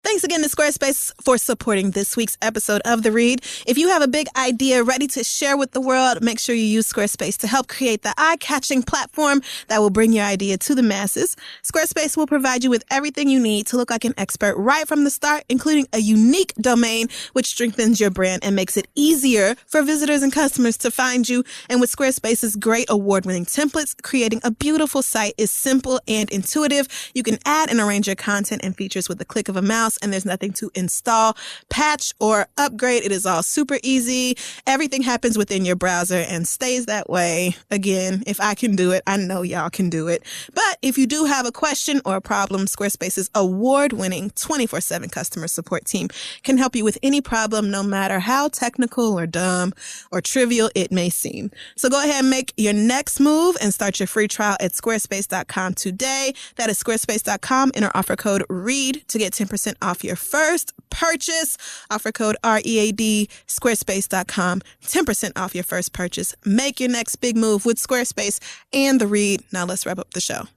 Thanks again to Squarespace for supporting this week's episode of The Read. If you have a big idea ready to share with the world, make sure you use Squarespace to help create the eye-catching platform that will bring your idea to the masses. Squarespace will provide you with everything you need to look like an expert right from the start, including a unique domain, which strengthens your brand and makes it easier for visitors and customers to find you. And with Squarespace's great award-winning templates, creating a beautiful site is simple and intuitive. You can add and arrange your content and features with the click of a mouse, and there's nothing to install, patch, or upgrade. It is all super easy. Everything happens within your browser and stays that way. Again, if I can do it, I know y'all can do it. But if you do have a question or a problem, Squarespace's award-winning 24/7 customer support team can help you with any problem, no matter how technical or dumb or trivial it may seem. So go ahead and make your next move and start your free trial at squarespace.com today. That is squarespace.com. Enter offer code READ to get 10% off your first purchase. Offer code READ, squarespace.com. 10% off your first purchase. Make your next big move with Squarespace and The Read. Now let's wrap up the show.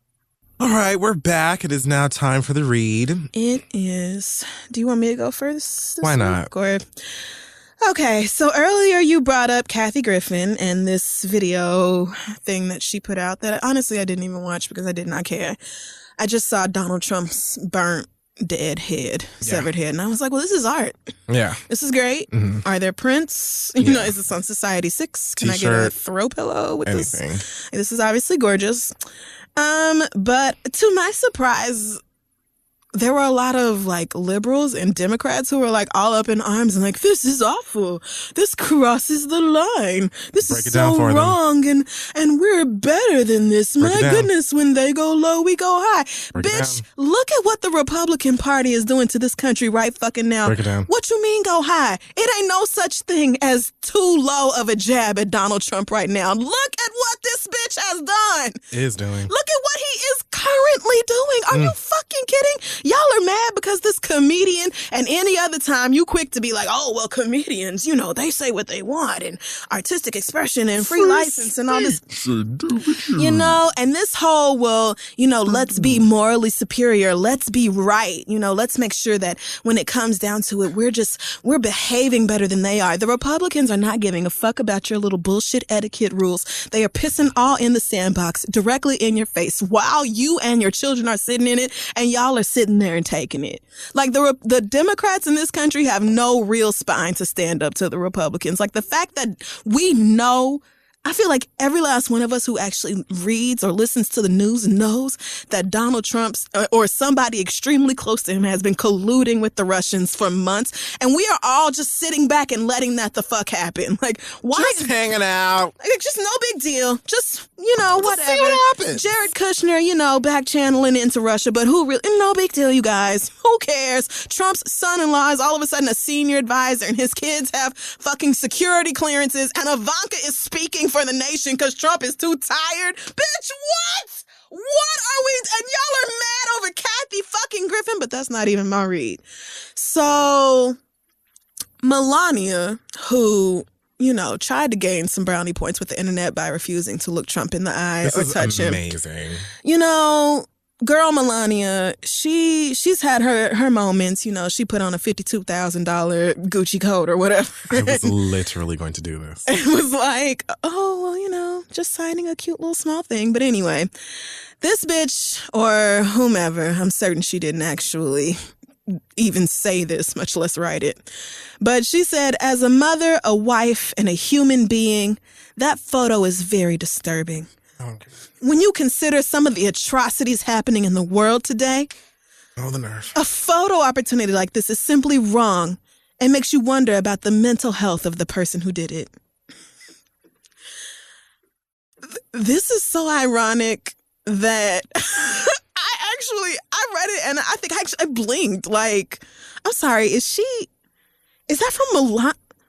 All right, we're back. It is now time for The Read. It is. Do you want me to go first? Why not? Okay, so earlier you brought up Kathy Griffin and this video thing that she put out that honestly I didn't even watch because I did not care. I just saw Donald Trump's burnt dead head, severed head. And I was like, well, this is art. Yeah. This is great. Mm-hmm. Are there prints? You know, is this on Society 6? Can T-shirt, I get a throw pillow with anything. This is obviously gorgeous. But to my surprise, there were a lot of like liberals and Democrats who were like all up in arms and like, this is awful. This crosses the line. This is so wrong. And we're better than this. My goodness, when they go low, we go high. Bitch, look at what the Republican Party is doing to this country right fucking now. What you mean go high? It ain't no such thing as too low of a jab at Donald Trump right now. Look at what this bitch has done. Is doing. Look at what he is currently doing. Are you fucking fucking kidding? Y'all are mad because this comedian, and any other time you quick to be like, oh, well, comedians, you know, they say what they want and artistic expression and free license and all this. You know, and this whole, well, you know, let's be morally superior. Let's be right. You know, let's make sure that when it comes down to it, we're behaving better than they are. The Republicans are not giving a fuck about your little bullshit etiquette rules. They are pissing all in the sandbox directly in your face while you and your children are sitting in it, and y'all are sitting there and taking it. Like the Democrats in this country have no real spine to stand up to the Republicans. Like the fact that we know, I feel like every last one of us who actually reads or listens to the news knows that Donald Trump or somebody extremely close to him has been colluding with the Russians for months. And we are all just sitting back and letting that the fuck happen. Like, why? Just hanging out. Like, just no big deal. Just, you know, whatever. See what happens. Jared Kushner, you know, back channeling into Russia, but who really, no big deal, you guys. Who cares? Trump's son-in-law is all of a sudden a senior advisor and his kids have fucking security clearances and Ivanka is speaking for the nation because Trump is too tired. Bitch, what? What are we? And y'all are mad over Kathy fucking Griffin, but that's not even my read. So, Melania, who, you know, tried to gain some brownie points with the internet by refusing to look Trump in the eye or touch him. This is amazing. You know, girl Melania, she's had her moments. You know, she put on a $52,000 Gucci coat or whatever. I was literally going to do this. It was like, oh, well, you know, just signing a cute little small thing. But anyway, this bitch or whomever, I'm certain she didn't actually even say this, much less write it. But she said, as a mother, a wife, and a human being, that photo is very disturbing. Okay. When you consider some of the atrocities happening in the world today, Oh, the nerve. a photo opportunity like this is simply wrong and makes you wonder about the mental health of the person who did it. This is so ironic that I read it and I think I blinked. Like, I'm sorry, is that from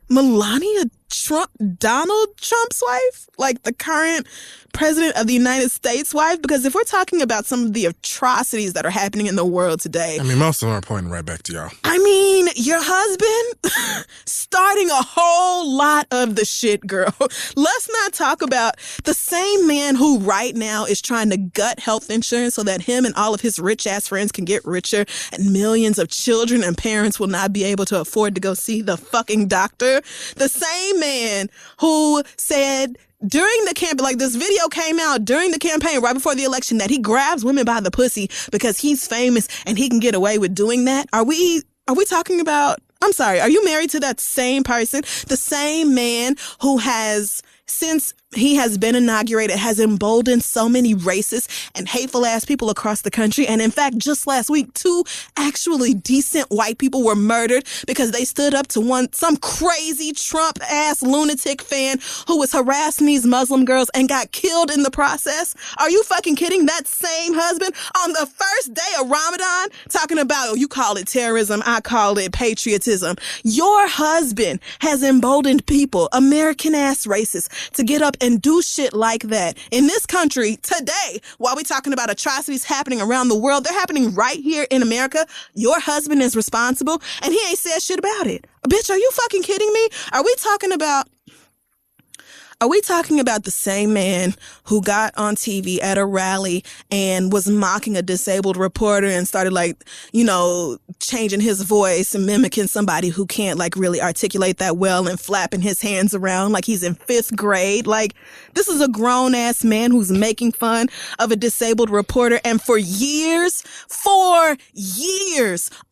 Melania Trump, Donald Trump's wife? Like the current president of the United States wife? Because if we're talking about some of the atrocities that are happening in the world today. I mean, most of them are pointing right back to y'all. I mean, your husband starting a whole lot of the shit, girl. Let's not talk about the same man who right now is trying to gut health insurance so that him and all of his rich ass friends can get richer and millions of children and parents will not be able to afford to go see the fucking doctor. The same man who said during the campaign, like this video came out during the campaign right before the election that he grabs women by the pussy because he's famous and he can get away with doing that. Are we talking about, I'm sorry, are you married to that same person? The same man who has, since he has been inaugurated, has emboldened so many racist and hateful ass people across the country. And in fact, just last week, 2 actually decent white people were murdered because they stood up to some crazy Trump ass lunatic fan who was harassing these Muslim girls and got killed in the process. Are you fucking kidding? That same husband on the first day of Ramadan talking about, oh, you call it terrorism, I call it patriotism. Your husband has emboldened people, American ass racists, to get up and do shit like that in this country today. While we're talking about atrocities happening around the world, they're happening right here in America. Your husband is responsible and he ain't said shit about it. Bitch, are you fucking kidding me? Are we talking about the same man who got on TV at a rally and was mocking a disabled reporter and started like, you know, changing his voice and mimicking somebody who can't like really articulate that well and flapping his hands around like he's in 5th grade? Like, this is a grown ass man who's making fun of a disabled reporter and for years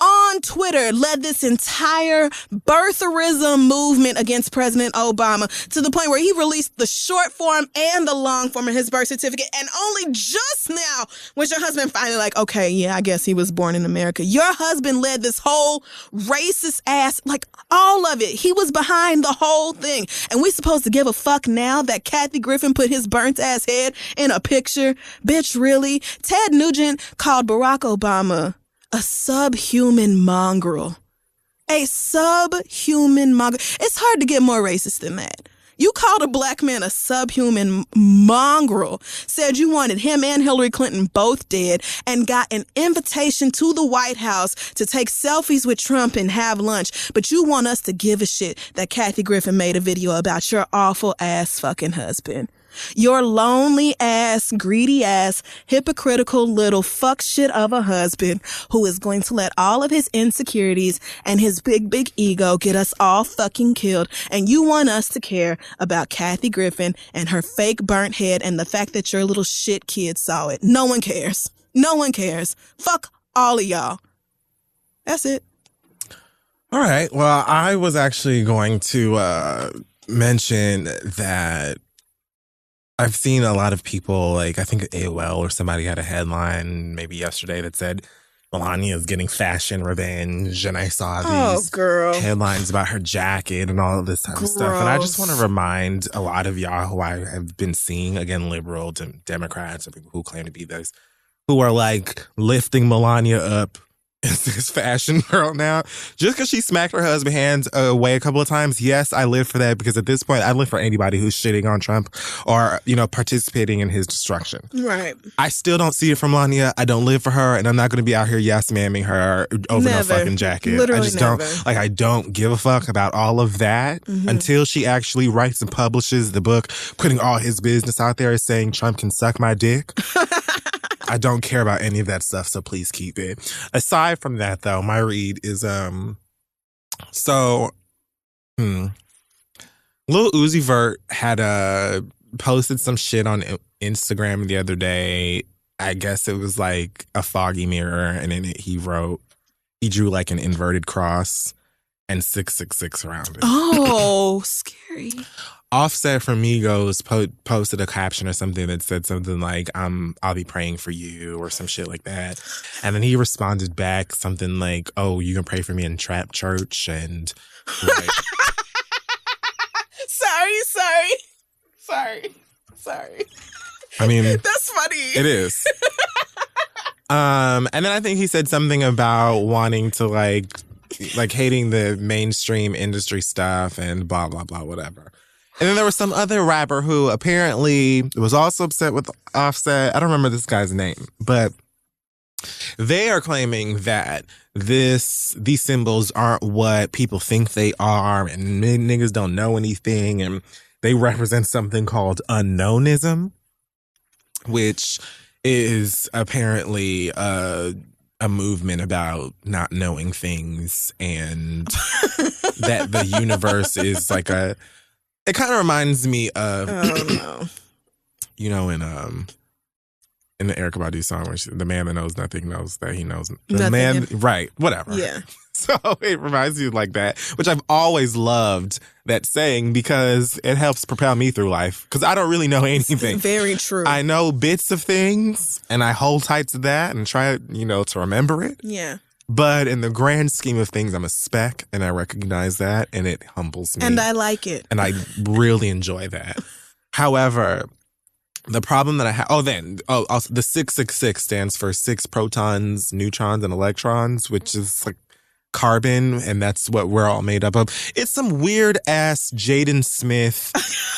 on Twitter led this entire birtherism movement against President Obama to the point where he released the short form and the long form of his birth certificate. And only just now was your husband finally like, okay, yeah, I guess he was born in America. Your husband led this whole racist ass, like all of it. He was behind the whole thing. And we supposed to give a fuck now that Kathy Griffin put his burnt ass head in a picture? Bitch, really? Ted Nugent called Barack Obama a subhuman mongrel. A subhuman mongrel. It's hard to get more racist than that. You called a black man a subhuman mongrel, said you wanted him and Hillary Clinton both dead, and got an invitation to the White House to take selfies with Trump and have lunch. But you want us to give a shit that Kathy Griffin made a video about your awful ass fucking husband. Your lonely ass, greedy ass, hypocritical little fuck shit of a husband who is going to let all of his insecurities and his big ego get us all fucking killed. And you want us to care about Kathy Griffin and her fake burnt head and the fact that your little shit kid saw it. No one cares. No one cares. Fuck all of y'all. That's it. All right. Well, I was actually going to mention that I've seen a lot of people, like I think AOL or somebody had a headline maybe yesterday that said Melania is getting fashion revenge. And I saw these headlines about her jacket and all of this type of stuff. And I just want to remind a lot of y'all who I have been seeing, again, liberal Democrats or people who claim to be those, who are like lifting Melania up as this fashion girl now. Just because she smacked her husband's hands away a couple of times, yes, I live for that, because at this point, I live for anybody who's shitting on Trump or, you know, participating in his destruction. Right. I still don't see it from Melania. I don't live for her, and I'm not going to be out here yes-mamming her over no fucking jacket. Literally I just never. don't, like, I don't give a fuck about all of that until she actually writes and publishes the book, putting all his business out there saying Trump can suck my dick. I don't care about any of that stuff, so please keep it. Aside from that, though, my read is Lil Uzi Vert had posted some shit on Instagram the other day. I guess it was like a foggy mirror, and in it he drew like an inverted cross and 666 around it. Oh, scary. Offset from Migos posted a caption or something that said something like, I'll be praying for you, or some shit like that. And then he responded back something like, oh, you can pray for me in trap church. And like, Sorry. I mean, that's funny. It is. And then I think he said something about wanting to like hating the mainstream industry stuff and blah, blah, blah, whatever. And then there was some other rapper who apparently was also upset with Offset. I don't remember this guy's name, but they are claiming that these symbols aren't what people think they are, and niggas don't know anything, and they represent something called unknownism, which is apparently a movement about not knowing things, and that the universe is like it kind of reminds me of, you know, in the Erykah Badu song, where the man that knows nothing knows that he knows nothing. Right, whatever. Yeah. So it reminds me like that, which I've always loved that saying, because it helps propel me through life, because I don't really know anything. Very true. I know bits of things, and I hold tight to that and try, you know, to remember it. Yeah. But in the grand scheme of things, I'm a speck, and I recognize that, and it humbles me. And I like it. And I really enjoy that. However, the problem that I have... also, the 666 stands for 6 protons, neutrons, and electrons, which is like carbon, and that's what we're all made up of. It's some weird-ass Jaden Smith,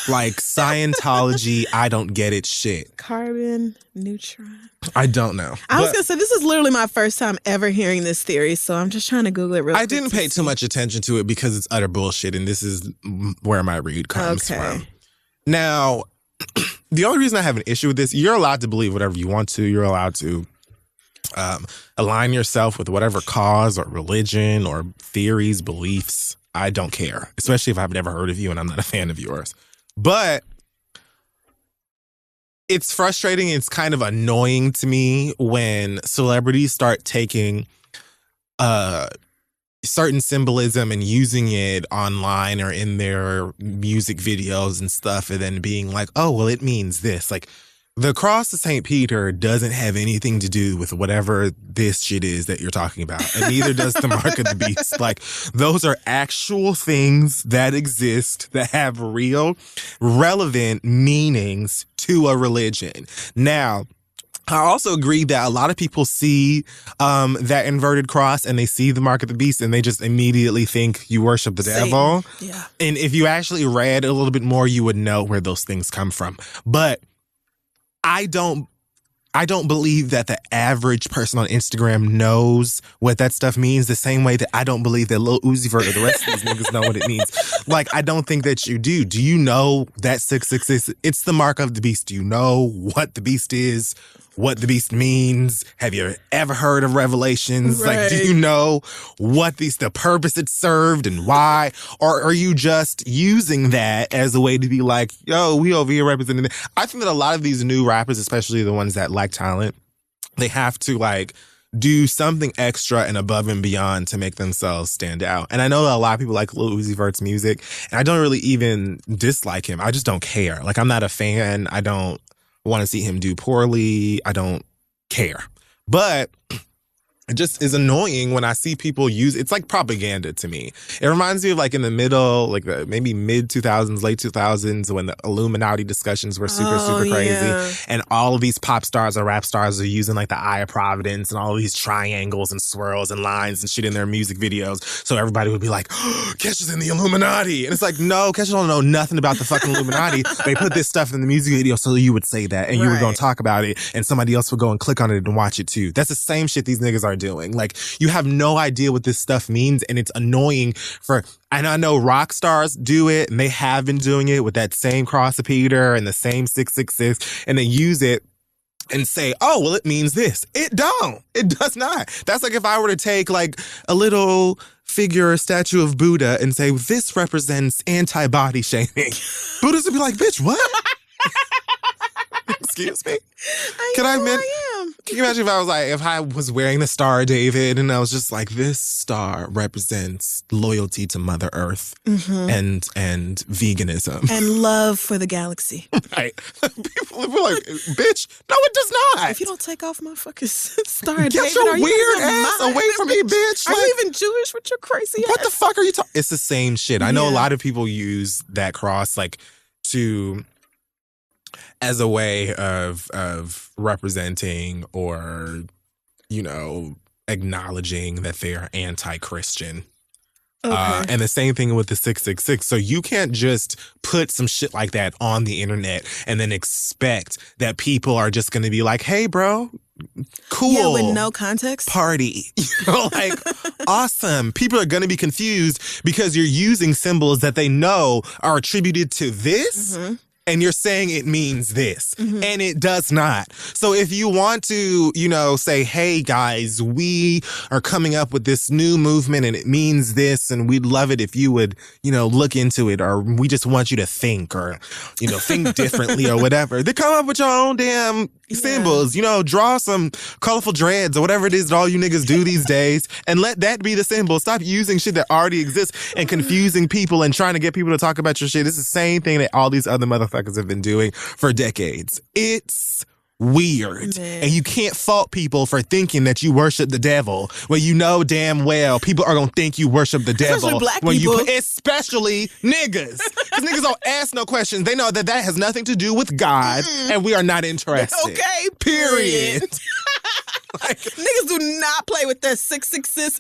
like Scientology, I don't get it shit. Carbon, neutron. I don't know. I was going to say, this is literally my first time ever hearing this theory, so I'm just trying to Google it real quick. I didn't pay too much attention to it because it's utter bullshit, and this is where my read comes from. Now, the only reason I have an issue with this, you're allowed to believe whatever you want to. You're allowed to align yourself with whatever cause or religion or theories, beliefs. I don't care, especially if I've never heard of you and I'm not a fan of yours. But it's frustrating. It's kind of annoying to me when celebrities start taking certain symbolism and using it online or in their music videos and stuff, and then being like, oh, well, it means this. Like, the cross of St. Peter doesn't have anything to do with whatever this shit is that you're talking about. And neither does the mark of the beast. Like, those are actual things that exist that have real, relevant meanings to a religion. Now, I also agree that a lot of people see that inverted cross and they see the mark of the beast and they just immediately think you worship the Satan. devil. Yeah. And if you actually read a little bit more, you would know where those things come from. But I don't believe that the average person on Instagram knows what that stuff means the same way that I don't believe that Lil Uzi Vert or the rest of these niggas know what it means. Like, I don't think that you do. Do you know that 666? It's the mark of the beast. Do you know what the beast is? What the beast means? Have you ever heard of Revelations? Right. Like, do you know what the purpose it served and why? Or are you just using that as a way to be like, yo, we over here representing it? I think that a lot of these new rappers, especially the ones that lack talent, they have to like do something extra and above and beyond to make themselves stand out. And I know that a lot of people like Lil Uzi Vert's music, and I don't really even dislike him. I just don't care. Like, I'm not a fan. I don't want to see him do poorly. I don't care. But it just is annoying when I see people use it's like propaganda to me. It reminds me of like in the middle, like maybe mid 2000s, late 2000s, when the Illuminati discussions were super crazy. Yeah. And all of these pop stars or rap stars are using like the Eye of Providence and all of these triangles and swirls and lines and shit in their music videos. So everybody would be like, oh, Kesha's in the Illuminati. And it's like, no, Kesha don't know nothing about the fucking Illuminati. They put this stuff in the music video so you would say that and you were going to talk about it and somebody else would go and click on it and watch it too. That's the same shit these niggas are doing. Like, you have no idea what this stuff means, and it's annoying and I know rock stars do it, and they have been doing it with that same cross of Peter and the same 666, and they use it and say, oh, well, it means this. It don't. It does not. That's like if I were to take like a little figure or statue of Buddha and say, this represents anti-body shaming. Buddhists would be like, bitch, what? Excuse me? Can you imagine if I was wearing the Star of David and I was just like, this star represents loyalty to Mother Earth and veganism. And love for the galaxy. Right. People would be like, bitch, no, it does not. If you don't take off my fucking Star of David, get your weird ass away from me, bitch. Are you even Jewish with your crazy ass? What the fuck are you talking? It's the same shit. I know a Yeah. lot of people use that cross like as a way of representing or, acknowledging that they are anti-Christian. Okay. And the same thing with the 666. So you can't just put some shit like that on the internet and then expect that people are just going to be like, hey, bro, cool. Yeah, with no context. Party. Like, awesome. People are going to be confused because you're using symbols that they know are attributed to this. Mm-hmm. And you're saying it means this. Mm-hmm. And it does not. So if you want to, say, hey, guys, we are coming up with this new movement and it means this and we'd love it if you would, look into it, or we just want you to think or, think differently or whatever. Then come up with your own damn symbols, draw some colorful dreads or whatever it is that all you niggas do these days and let that be the symbol. Stop using shit that already exists and confusing people and trying to get people to talk about your shit. It's the same thing that all these other motherfuckers have been doing for decades. It's weird. Man. And you can't fault people for thinking that you worship the devil when you know damn well people are going to think you worship the devil. Especially black people. Especially niggas. Because niggas don't ask no questions. They know that has nothing to do with God and we are not interested. Okay, period. Like, niggas do not play with that 666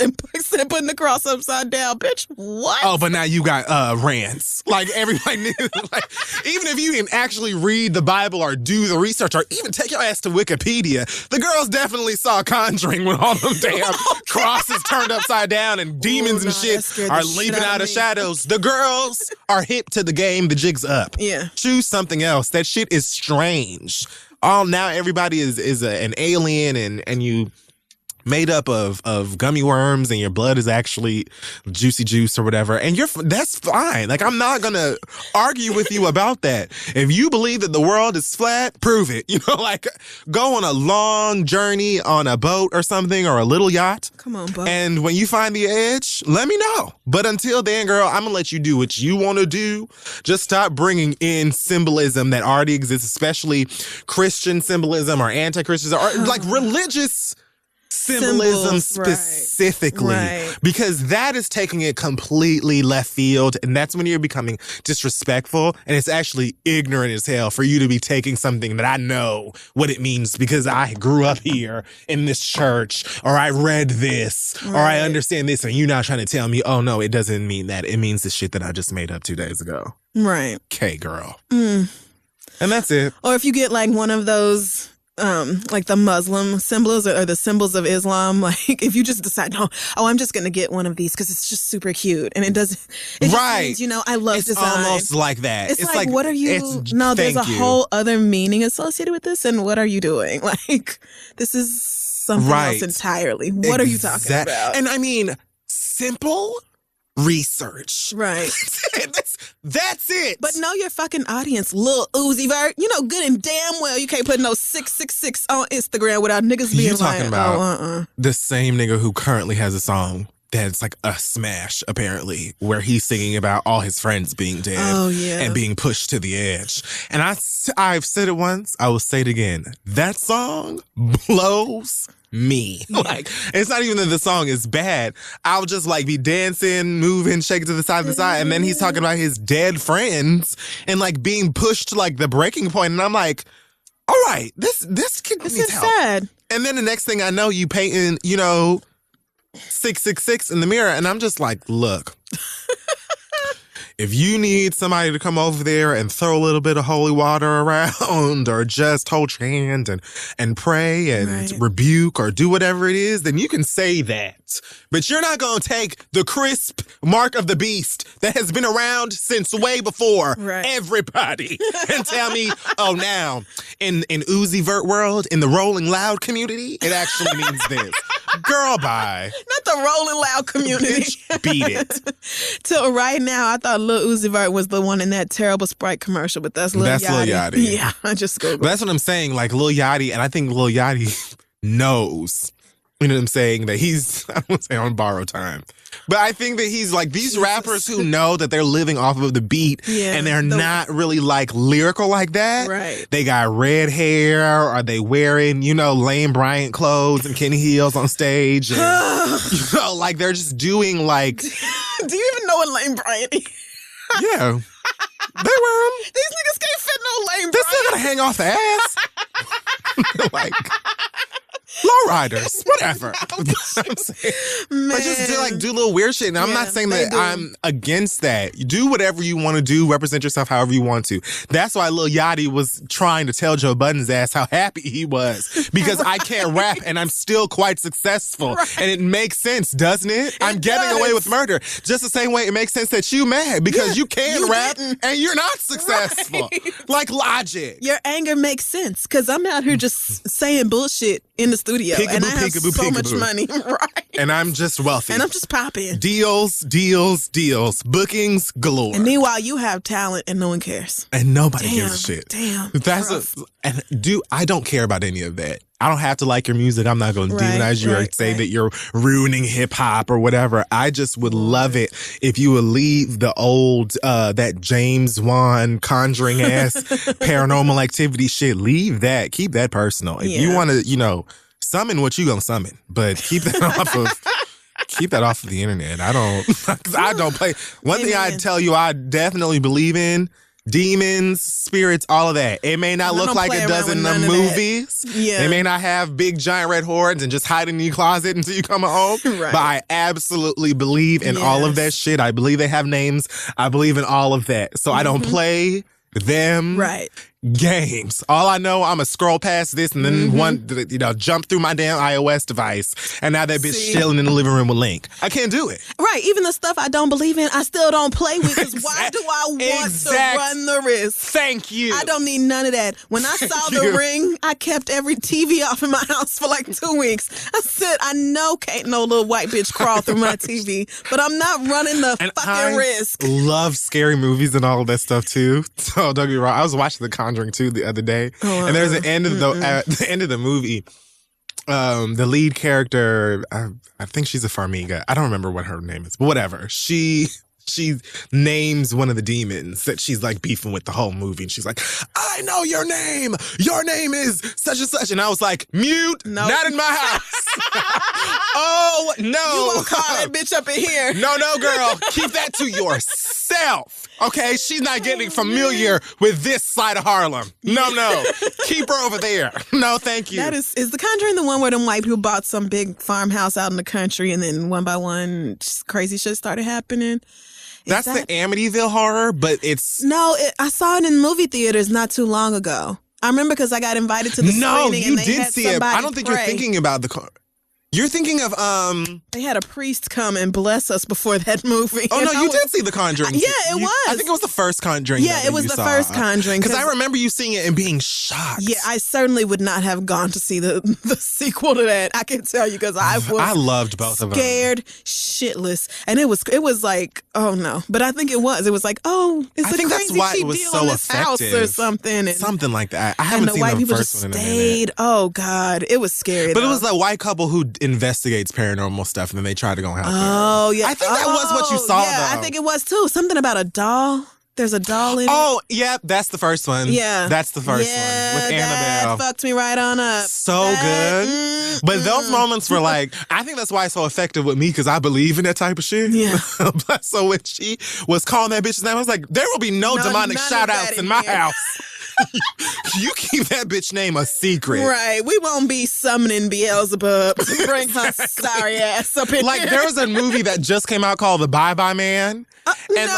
and putting the cross upside down. Bitch, what? Oh, but now you got rants. Like, everybody, like, even if you can actually read the Bible or do the research or even take your ass to Wikipedia, the girls definitely saw Conjuring when all them damn crosses turned upside down and demons and shit are leaping out of shadows. The girls are hip to the game. The jig's up. Yeah. Choose something else. That shit is strange. Now everybody is an alien and you made up of gummy worms and your blood is actually juicy juice or whatever. And that's fine. Like, I'm not going to argue with you about that. If you believe that the world is flat, prove it. Like, go on a long journey on a boat or something or a little yacht. Come on, boat. And when you find the edge, let me know. But until then, girl, I'm going to let you do what you want to do. Just stop bringing in symbolism that already exists, especially Christian symbolism or anti-Christian or like religious symbolism specifically, because that is taking it completely left field, and that's when you're becoming disrespectful, and it's actually ignorant as hell for you to be taking something that I know what it means because I grew up here in this church, or I read this, or I understand this, and you're not trying to tell me, oh no, it doesn't mean that. It means the shit that I just made up 2 days ago. Right. Okay, girl. And that's it. Or if you get like one of those like the Muslim symbols or the symbols of Islam, like if you just decide, I'm just going to get one of these because it's just super cute. And it just means, I love design. It's almost like that. It's like, what are you? No, there's a whole other meaning associated with this. And what are you doing? Like, this is something else entirely. What are you talking about? And I mean, simple research. Right. That's it. But know your fucking audience, Lil Uzi Vert. You know good and damn well you can't put no 666 on Instagram without niggas being talking about the same nigga who currently has a song that's like a smash, apparently, where he's singing about all his friends being dead and being pushed to the edge. And I've said it once, I will say it again. That song blows me. Like, it's not even that the song is bad. I'll just like be dancing, moving, shaking to the side of the side. And then he's talking about his dead friends and like being pushed to like the breaking point. And I'm like, all right, this kid needs help. Sad. And then the next thing I know, you painting, 666 in the mirror. And I'm just like, look. If you need somebody to come over there and throw a little bit of holy water around or just hold your hand and pray and rebuke or do whatever it is, then you can say that. But you're not going to take the crisp mark of the beast that has been around since way before everybody and tell me, oh, now in Uzi Vert world, in the Rolling Loud community, it actually means this. Girl, bye. Not the Rolling Loud community. Bitch, beat it. Till right now, I thought Lil Uzi Vert was the one in that terrible Sprite commercial, but that's Lil Yachty. That's Lil Yachty. Yeah, I just Googled. That's what I'm saying. Like Lil Yachty, and I think Lil Yachty knows. You know what I'm saying? That he's, I won't say on borrowed time, but I think that he's like these rappers who know that they're living off of the beat and they're not really like lyrical like that. Right. They got red hair. Are they wearing, Lane Bryant clothes and Kenny Heels on stage? And, like they're just doing like. Do you even know what Lane Bryant is? Yeah. They wear them. These niggas can't fit no Lane Bryant. They're still gonna hang off the ass. Like. Lowriders, whatever. But just do little weird shit. And I'm not saying that I'm against that. You do whatever you want to do, represent yourself however you want to. That's why Lil Yachty was trying to tell Joe Budden's ass how happy he was. Because I can't rap and I'm still quite successful. And it makes sense, doesn't it? I'm getting away with murder. Just the same way it makes sense that you mad because you can rap and you're not successful. Like Logic. Your anger makes sense because I'm out here just saying bullshit in the studio. Peekaboo, and I have peekaboo, so peekaboo. much money. Right. And I'm just wealthy. And I'm just popping. Deals. Bookings galore. And meanwhile, you have talent and no one cares. And nobody gives a shit. Damn. I don't care about any of that. I don't have to like your music. I'm not going to demonize you or say that you're ruining hip hop or whatever. I just would love it if you would leave the old, that James Wan conjuring ass paranormal activity shit. Leave that. Keep that personal. If you want to, summon what you gonna summon, but keep that off of the internet. I don't play. One thing I tell you, I definitely believe in. Demons, spirits, all of that. It may not look like it does in the movies. It may not have big giant red horns and just hide in your closet until you come home. But I absolutely believe in all of that shit. I believe they have names. I believe in all of that. So I don't play them games. All I know, I'm going to scroll past this and then jump through my damn iOS device. And now that bitch chilling in the living room with Link. I can't do it. Right. Even the stuff I don't believe in, I still don't play with. Because why do I want to run the risk? Thank you. I don't need none of that. When I saw The Ring, I kept every TV off in my house for like 2 weeks. I said, I know can't no little white bitch crawl through my TV, but I'm not running the fucking risk. Love scary movies and all of that stuff too. So don't get me wrong. I was watching The Conjuring 2 the other day, and there's an end of the end of the movie. The lead character, I think she's a Farmiga. I don't remember what her name is, but whatever. She she names one of the demons that she's like beefing with the whole movie. And she's like, I know your name. Your name is such and such. And I was like, mute, not in my house. Oh, no. You won't call that bitch up in here. No, girl. Keep that to yourself. Okay? She's not getting familiar with this side of Harlem. No. Keep her over there. No, thank you. That is The Conjuring the one where them white people bought some big farmhouse out in the country and then one by one crazy shit started happening? That's the Amityville horror, but it's... No, I saw it in movie theaters not too long ago. I remember because I got invited to the screening and they had somebody did see it. I don't think you're thinking about the... You're thinking of... They had a priest come and bless us before that movie. Oh, no, you did see The Conjuring. Yeah, it was. I think it was the first Conjuring. Yeah, it was the first Conjuring. Because I remember you seeing it and being shocked. Yeah, I certainly would not have gone to see the sequel to that. I can tell you because I loved both of them. Scared shitless. And it was like, oh no. But I think it was like, oh, it's a crazy cheap deal on this house or something. And, something like that. I haven't seen the first one in a minute. Oh, God. It was scary, But it was that white couple who investigates paranormal stuff and then they try to go help her. Oh, yeah. I think that was what you saw, though. I think it was, too. Something about a doll. There's a doll in it. Oh, yeah, that's the first one. Yeah. That's the first one with Annabelle. That fucked me right on up. So good. But those moments were like, I think that's why it's so effective with me because I believe in that type of shit. Yeah. So when she was calling that bitch's name, I was like, there will be no demonic shout-outs in my house. You keep that bitch name a secret. Right. We won't be summoning Beelzebub to bring her sorry ass up in here. There was a movie that just came out called The Bye-Bye Man. And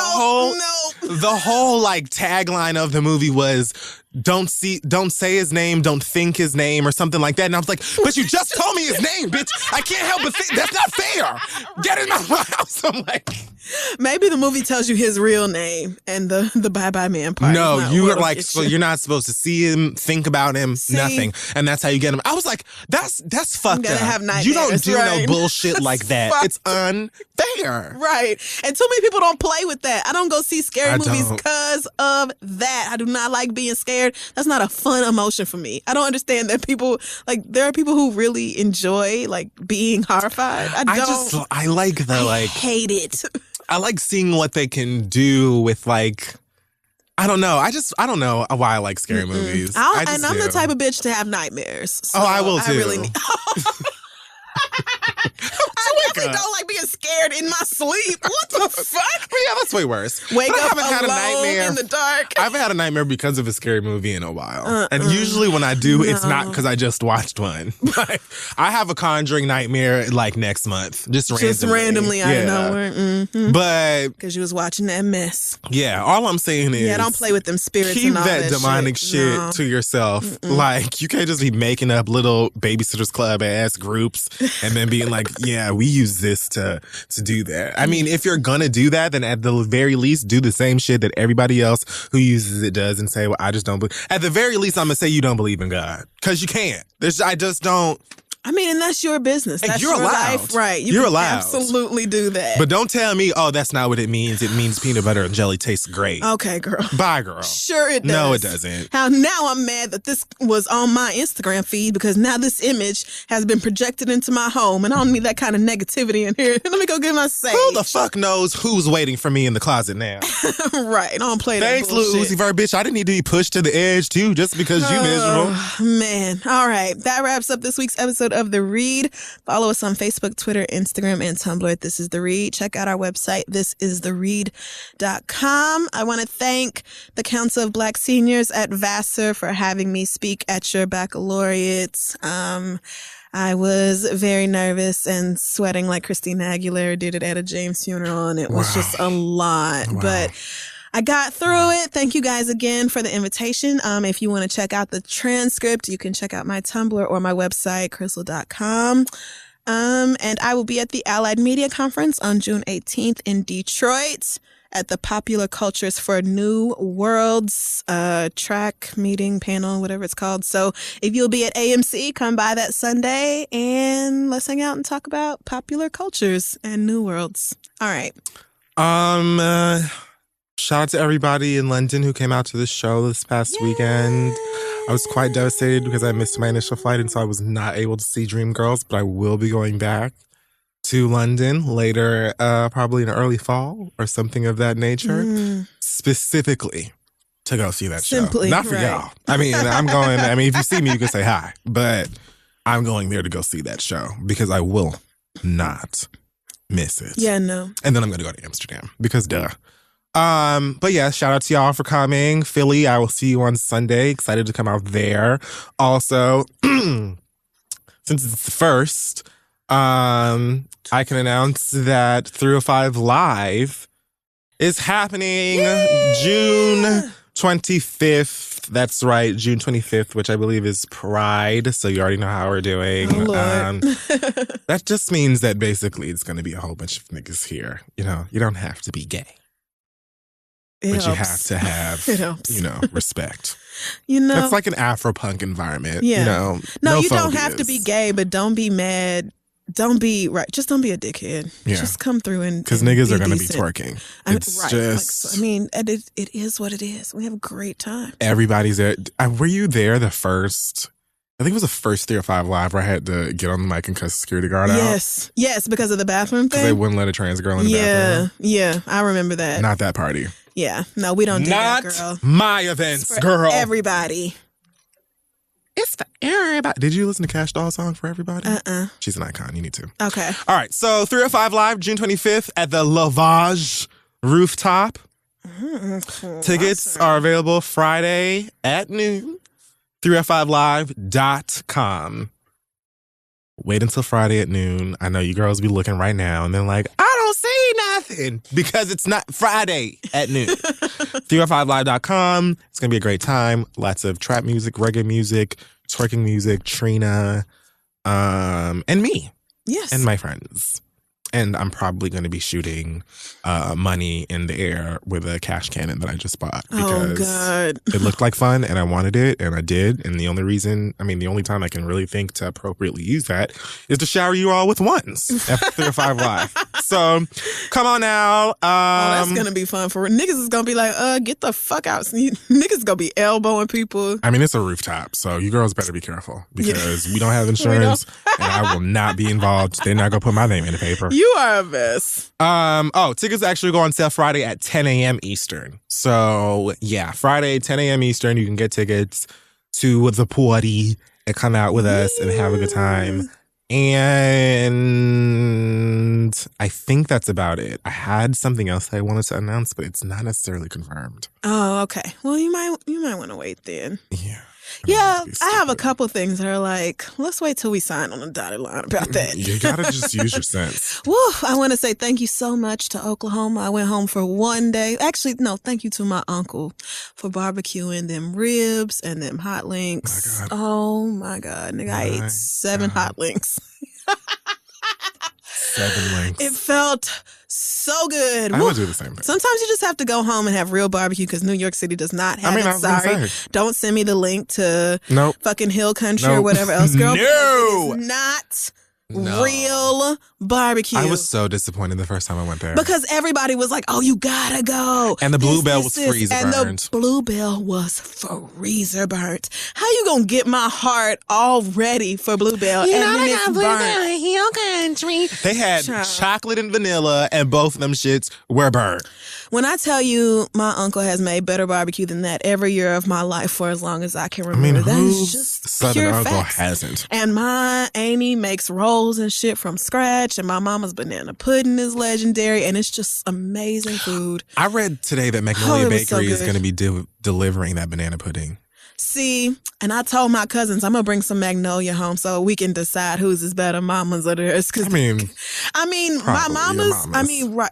the whole like tagline of the movie was don't say his name, don't think his name or something like that. And I was like, but you just told me his name, bitch. I can't help but think that's not fair. Get in my house. I'm like, maybe the movie tells you his real name and the bye-bye man part. No, you were like, so you're not supposed to see him, think about him, nothing. And that's how you get him. I was like, that's fucked up. Have nightmares, you don't do no bullshit like that. It's unfair. Right. And too many people don't play with that. I don't go see scary movies because of that. I do not like being scared. That's not a fun emotion for me. I don't understand that people, like, there are people who really enjoy, like, being horrified. I hate it. I like seeing what they can do with, like, I don't know. I don't know why I like scary movies. I'm the type of bitch to have nightmares. So I will too. I really need... I definitely don't like being scared in my sleep. What the fuck? Well, yeah, that's way worse. Wake up alone in the dark. I haven't had a nightmare because of a scary movie in a while. And usually when I do, it's not because I just watched one. But I have a Conjuring nightmare like next month. Just randomly out of nowhere. Mm-hmm. But because you was watching that mess. Yeah, all I'm saying is don't play with them spirits. Keep and all that demonic shit to yourself. Like, you can't just be making up little Babysitters Club ass groups and then being like, yeah, we use this to do that. I mean, if you're gonna do that, then at the very least, do the same shit that everybody else who uses it does and say, well, I just don't believe. At the very least, I'm gonna say you don't believe in God. Because you can't. I just don't. I mean, and that's your business. That's you're your allowed. Life, right? You're allowed. Absolutely do that. But don't tell me, oh, that's not what it means. It means peanut butter and jelly tastes great. Okay, girl. Bye, girl. Sure it does. No, it doesn't. Now I'm mad that this was on my Instagram feed because now this image has been projected into my home and I don't need that kind of negativity in here. Let me go get my sage. Who the fuck knows who's waiting for me in the closet now? Right. I don't play that Thanks, bullshit. Lil Uzi Vert, bitch. I didn't need to be pushed to the edge, too, just because you miserable. Man. All right. That wraps up this week's episode of The Read. Follow us on Facebook, Twitter, Instagram, and Tumblr at This Is The Read. Check out our website, thisistheread.com. I want to thank the Council of Black Seniors at Vassar for having me speak at your baccalaureate. I was very nervous and sweating like Christina Aguilera did it at a James funeral, and it was just a lot. Wow. But I got through it. Thank you guys again for the invitation. If you want to check out the transcript, you can check out my Tumblr or my website, crystal.com. And I will be at the Allied Media Conference on June 18th in Detroit at the Popular Cultures for New Worlds track meeting panel, whatever it's called. So if you'll be at AMC, come by that Sunday and let's hang out and talk about popular cultures and new worlds. All right. Shout out to everybody in London who came out to the show this past weekend. I was quite devastated because I missed my initial flight and so I was not able to see Dreamgirls, but I will be going back to London later, probably in early fall or something of that nature, specifically to go see that show. Not for y'all. I mean, I'm going, if you see me, you can say hi, but I'm going there to go see that show because I will not miss it. Yeah, no. And then I'm going to go to Amsterdam because duh. But yeah, shout out to y'all for coming. Philly, I will see you on Sunday. Excited to come out there. Also, since it's the first, I can announce that 305 Live is happening June 25th. That's right, June 25th, which I believe is Pride. So you already know how we're doing. Oh, Lord. That just means that basically it's going to be a whole bunch of niggas here. You know, you don't have to be gay. But you have to have, respect. It's like an Afro-punk environment. Yeah. No you don't have to be gay, but don't be mad. Don't be just don't be a dickhead. Yeah. Just come through and because niggas are going to be twerking. It's right. just. It is what it is. We have a great time. Everybody's there. Were you there the first? I think it was the first 305 Live where I had to get on the mic and cuss the security guard out. Yes, because of the bathroom thing. Because they wouldn't let a trans girl in the bathroom. Yeah, I remember that. Not that party. Yeah, no, we don't do that, girl. Not my events, girl. Everybody. It's for everybody. Did you listen to Cash Doll's song For Everybody? She's an icon. You need to. Okay. All right. So 305 Live, June 25th at the Lavage Rooftop. Tickets are available Friday at noon. 305live.com. Wait until Friday at noon. I know you girls be looking right now and they're like, I don't see nothing because it's not Friday at noon. 305live.com. It's going to be a great time. Lots of trap music, reggae music, twerking music, Trina, and me. Yes. And my friends. And I'm probably going to be shooting money in the air with a cash cannon that I just bought. Because it looked like fun and I wanted it and I did. And the only time I can really think to appropriately use that is to shower you all with ones at 305 Live. So come on now. That's going to be fun for niggas. Is going to be like, get the fuck out. Niggas going to be elbowing people. It's a rooftop. So you girls better be careful because we don't have insurance and I will not be involved. They're not going to put my name in the paper. You are a mess. Tickets actually go on sale Friday at 10 a.m. Eastern. So, yeah, Friday, 10 a.m. Eastern, you can get tickets to the party and come out with us and have a good time. And I think that's about it. I had something else that I wanted to announce, but it's not necessarily confirmed. Oh, okay. Well, you might want to wait then. Yeah. Yeah, I have a couple things that are like, let's wait till we sign on the dotted line about that. You gotta just use your sense. Woo, I want to say thank you so much to Oklahoma. I went home for one day. Actually, no, thank you to my uncle for barbecuing them ribs and them hot links. Oh my God, nigga, I ate 7 hot links. 7 links. It felt so good. I would do the same thing. Sometimes you just have to go home and have real barbecue because New York City does not have it. Sorry. Don't send me the link to fucking Hill Country or whatever else, girl. No! It is not real barbecue. I was so disappointed the first time I went there. Because everybody was like, oh, you gotta go. And the Bluebell was freezer burnt. And the Bluebell was freezer burnt. How you gonna get my heart all ready for Bluebell and then it's burnt? Hill Country. They had chocolate and vanilla and both of them shits were burnt. When I tell you my uncle has made better barbecue than that every year of my life for as long as I can remember, that is just Southern pure uncle facts. hasn't. And my Amy makes rolls and shit from scratch, and my mama's banana pudding is legendary, and it's just amazing food. I read today that Magnolia Bakery is going to be delivering that banana pudding. See, and I told my cousins I'm gonna bring some Magnolia home so we can decide whose is better, mama's or theirs. My mama's. Right.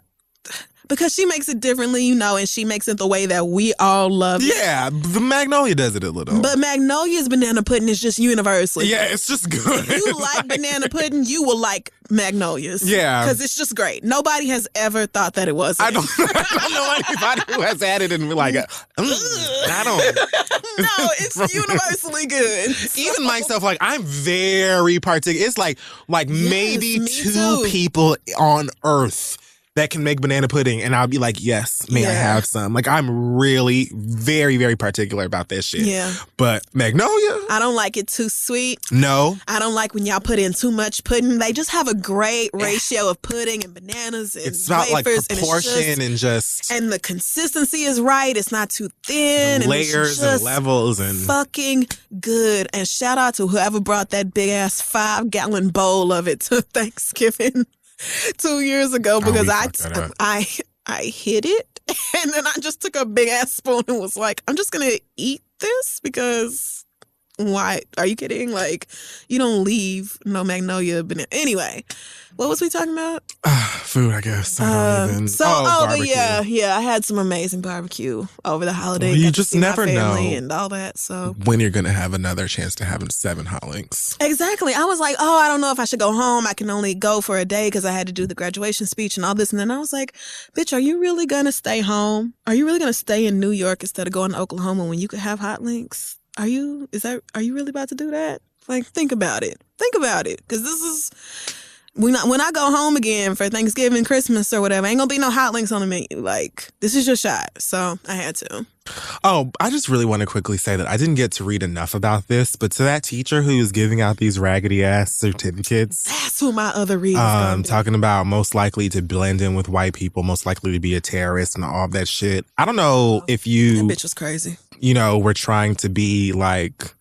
Because she makes it differently, and she makes it the way that we all love it. Yeah, the Magnolia does it a little. But Magnolia's banana pudding is just universally. Yeah, it's just good. If you like banana pudding, you will like Magnolia's. Yeah. Because it's just great. Nobody has ever thought that it wasn't. I don't know anybody who has had it and be like, I don't. No, it's universally good. Even myself, I'm very particular. It's like maybe 2 people on Earth that can make banana pudding, and I'll be like, yes, may I have some? Like, I'm really very, very particular about that shit. Yeah. But Magnolia, I don't like it too sweet. No. I don't like when y'all put in too much pudding. They just have a great ratio of pudding and bananas and it's about wafers, like proportion and the consistency is right. It's not too thin. Layers and levels and fucking good. And shout out to whoever brought that big ass 5-gallon bowl of it to Thanksgiving 2 years ago, because I hid it, and then I just took a big ass spoon and was like, I'm just gonna eat this because why? Are you kidding? Like, you don't leave no Magnolia banana. Anyway, what was we talking about? Food, I guess. I don't even. But yeah, I had some amazing barbecue over the holiday. Well, you just never know and all that. So when you're gonna have another chance to have 7 hot links. Exactly. I was like, I don't know if I should go home. I can only go for a day because I had to do the graduation speech and all this. And then I was like, bitch, are you really gonna stay home? Are you really gonna stay in New York instead of going to Oklahoma when you could have hot links? Are you really about to do that? Like, think about it. Because this is, when I go home again for Thanksgiving, Christmas, or whatever, ain't gonna be no hot links on the menu. Like, this is your shot. So I had to. Oh, I just really want to quickly say that I didn't get to read enough about this, but to that teacher who is giving out these raggedy ass certificates. That's who my other read is gonna be. Talking about most likely to blend in with white people, most likely to be a terrorist and all that shit. I don't know if you. That bitch was crazy. We're trying to be like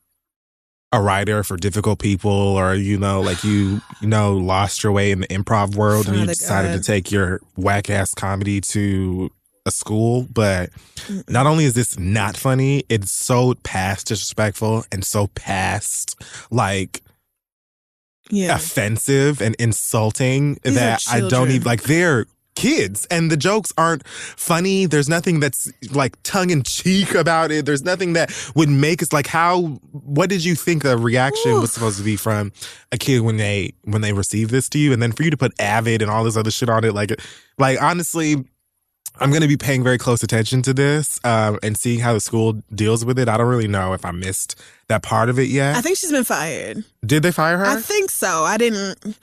a writer for difficult people, or, like you lost your way in the improv world and you decided to take your whack ass comedy to a school. But not only is this not funny, it's so past disrespectful and so past offensive and insulting that I don't even like. They're kids and the jokes aren't funny. There's nothing that's like tongue-in-cheek about it. There's nothing that would make us like, what did you think the reaction was supposed to be from a kid when they receive this to you? And then for you to put avid and all this other shit on it, like honestly, I'm going to be paying very close attention to this and seeing how the school deals with it. I don't really know if I missed that part of it yet. I think she's been fired. Did they fire her? I think so. I didn't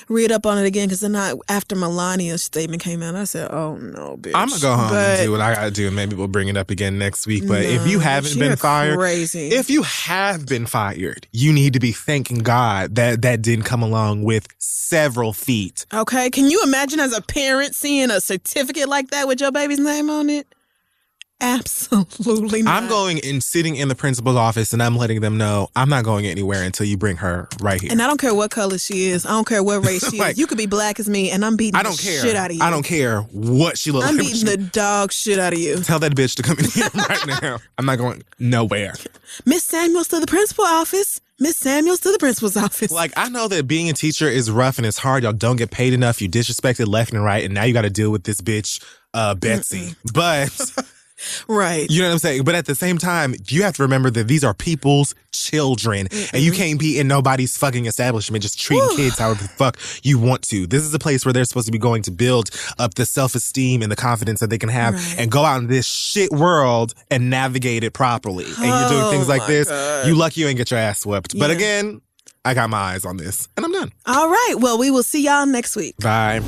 read up on it again because then after Melania's statement came out, I said, oh, no, bitch. I'm going to go home and do what I got to do, and maybe we'll bring it up again next week. But if you haven't been fired, if you have been fired, you need to be thanking God that didn't come along with several feet. Okay. Can you imagine as a parent seeing a certificate like that with your baby's name on it? Absolutely not. I'm going and sitting in the principal's office and I'm letting them know I'm not going anywhere until you bring her right here. And I don't care what color she is. I don't care what race she is. You could be black as me and I'm beating the shit out of you. I don't care what she looks like. I'm beating the dog shit out of you. Tell that bitch to come in here right now. I'm not going nowhere. Miss Samuels to the principal's office. Miss Samuels to the principal's office. Like, I know that being a teacher is rough and it's hard. Y'all don't get paid enough. You disrespected left and right. And now you got to deal with this bitch, Betsy. But... Right. You know what I'm saying? But at the same time, you have to remember that these are people's children. And you can't be in nobody's fucking establishment just treating kids however the fuck you want to. This is a place where they're supposed to be going to build up the self-esteem and the confidence that they can have and go out in this shit world and navigate it properly. And you're doing things like this. God. You lucky you ain't get your ass swept. But again, I got my eyes on this and I'm done. All right. Well, we will see y'all next week. Bye.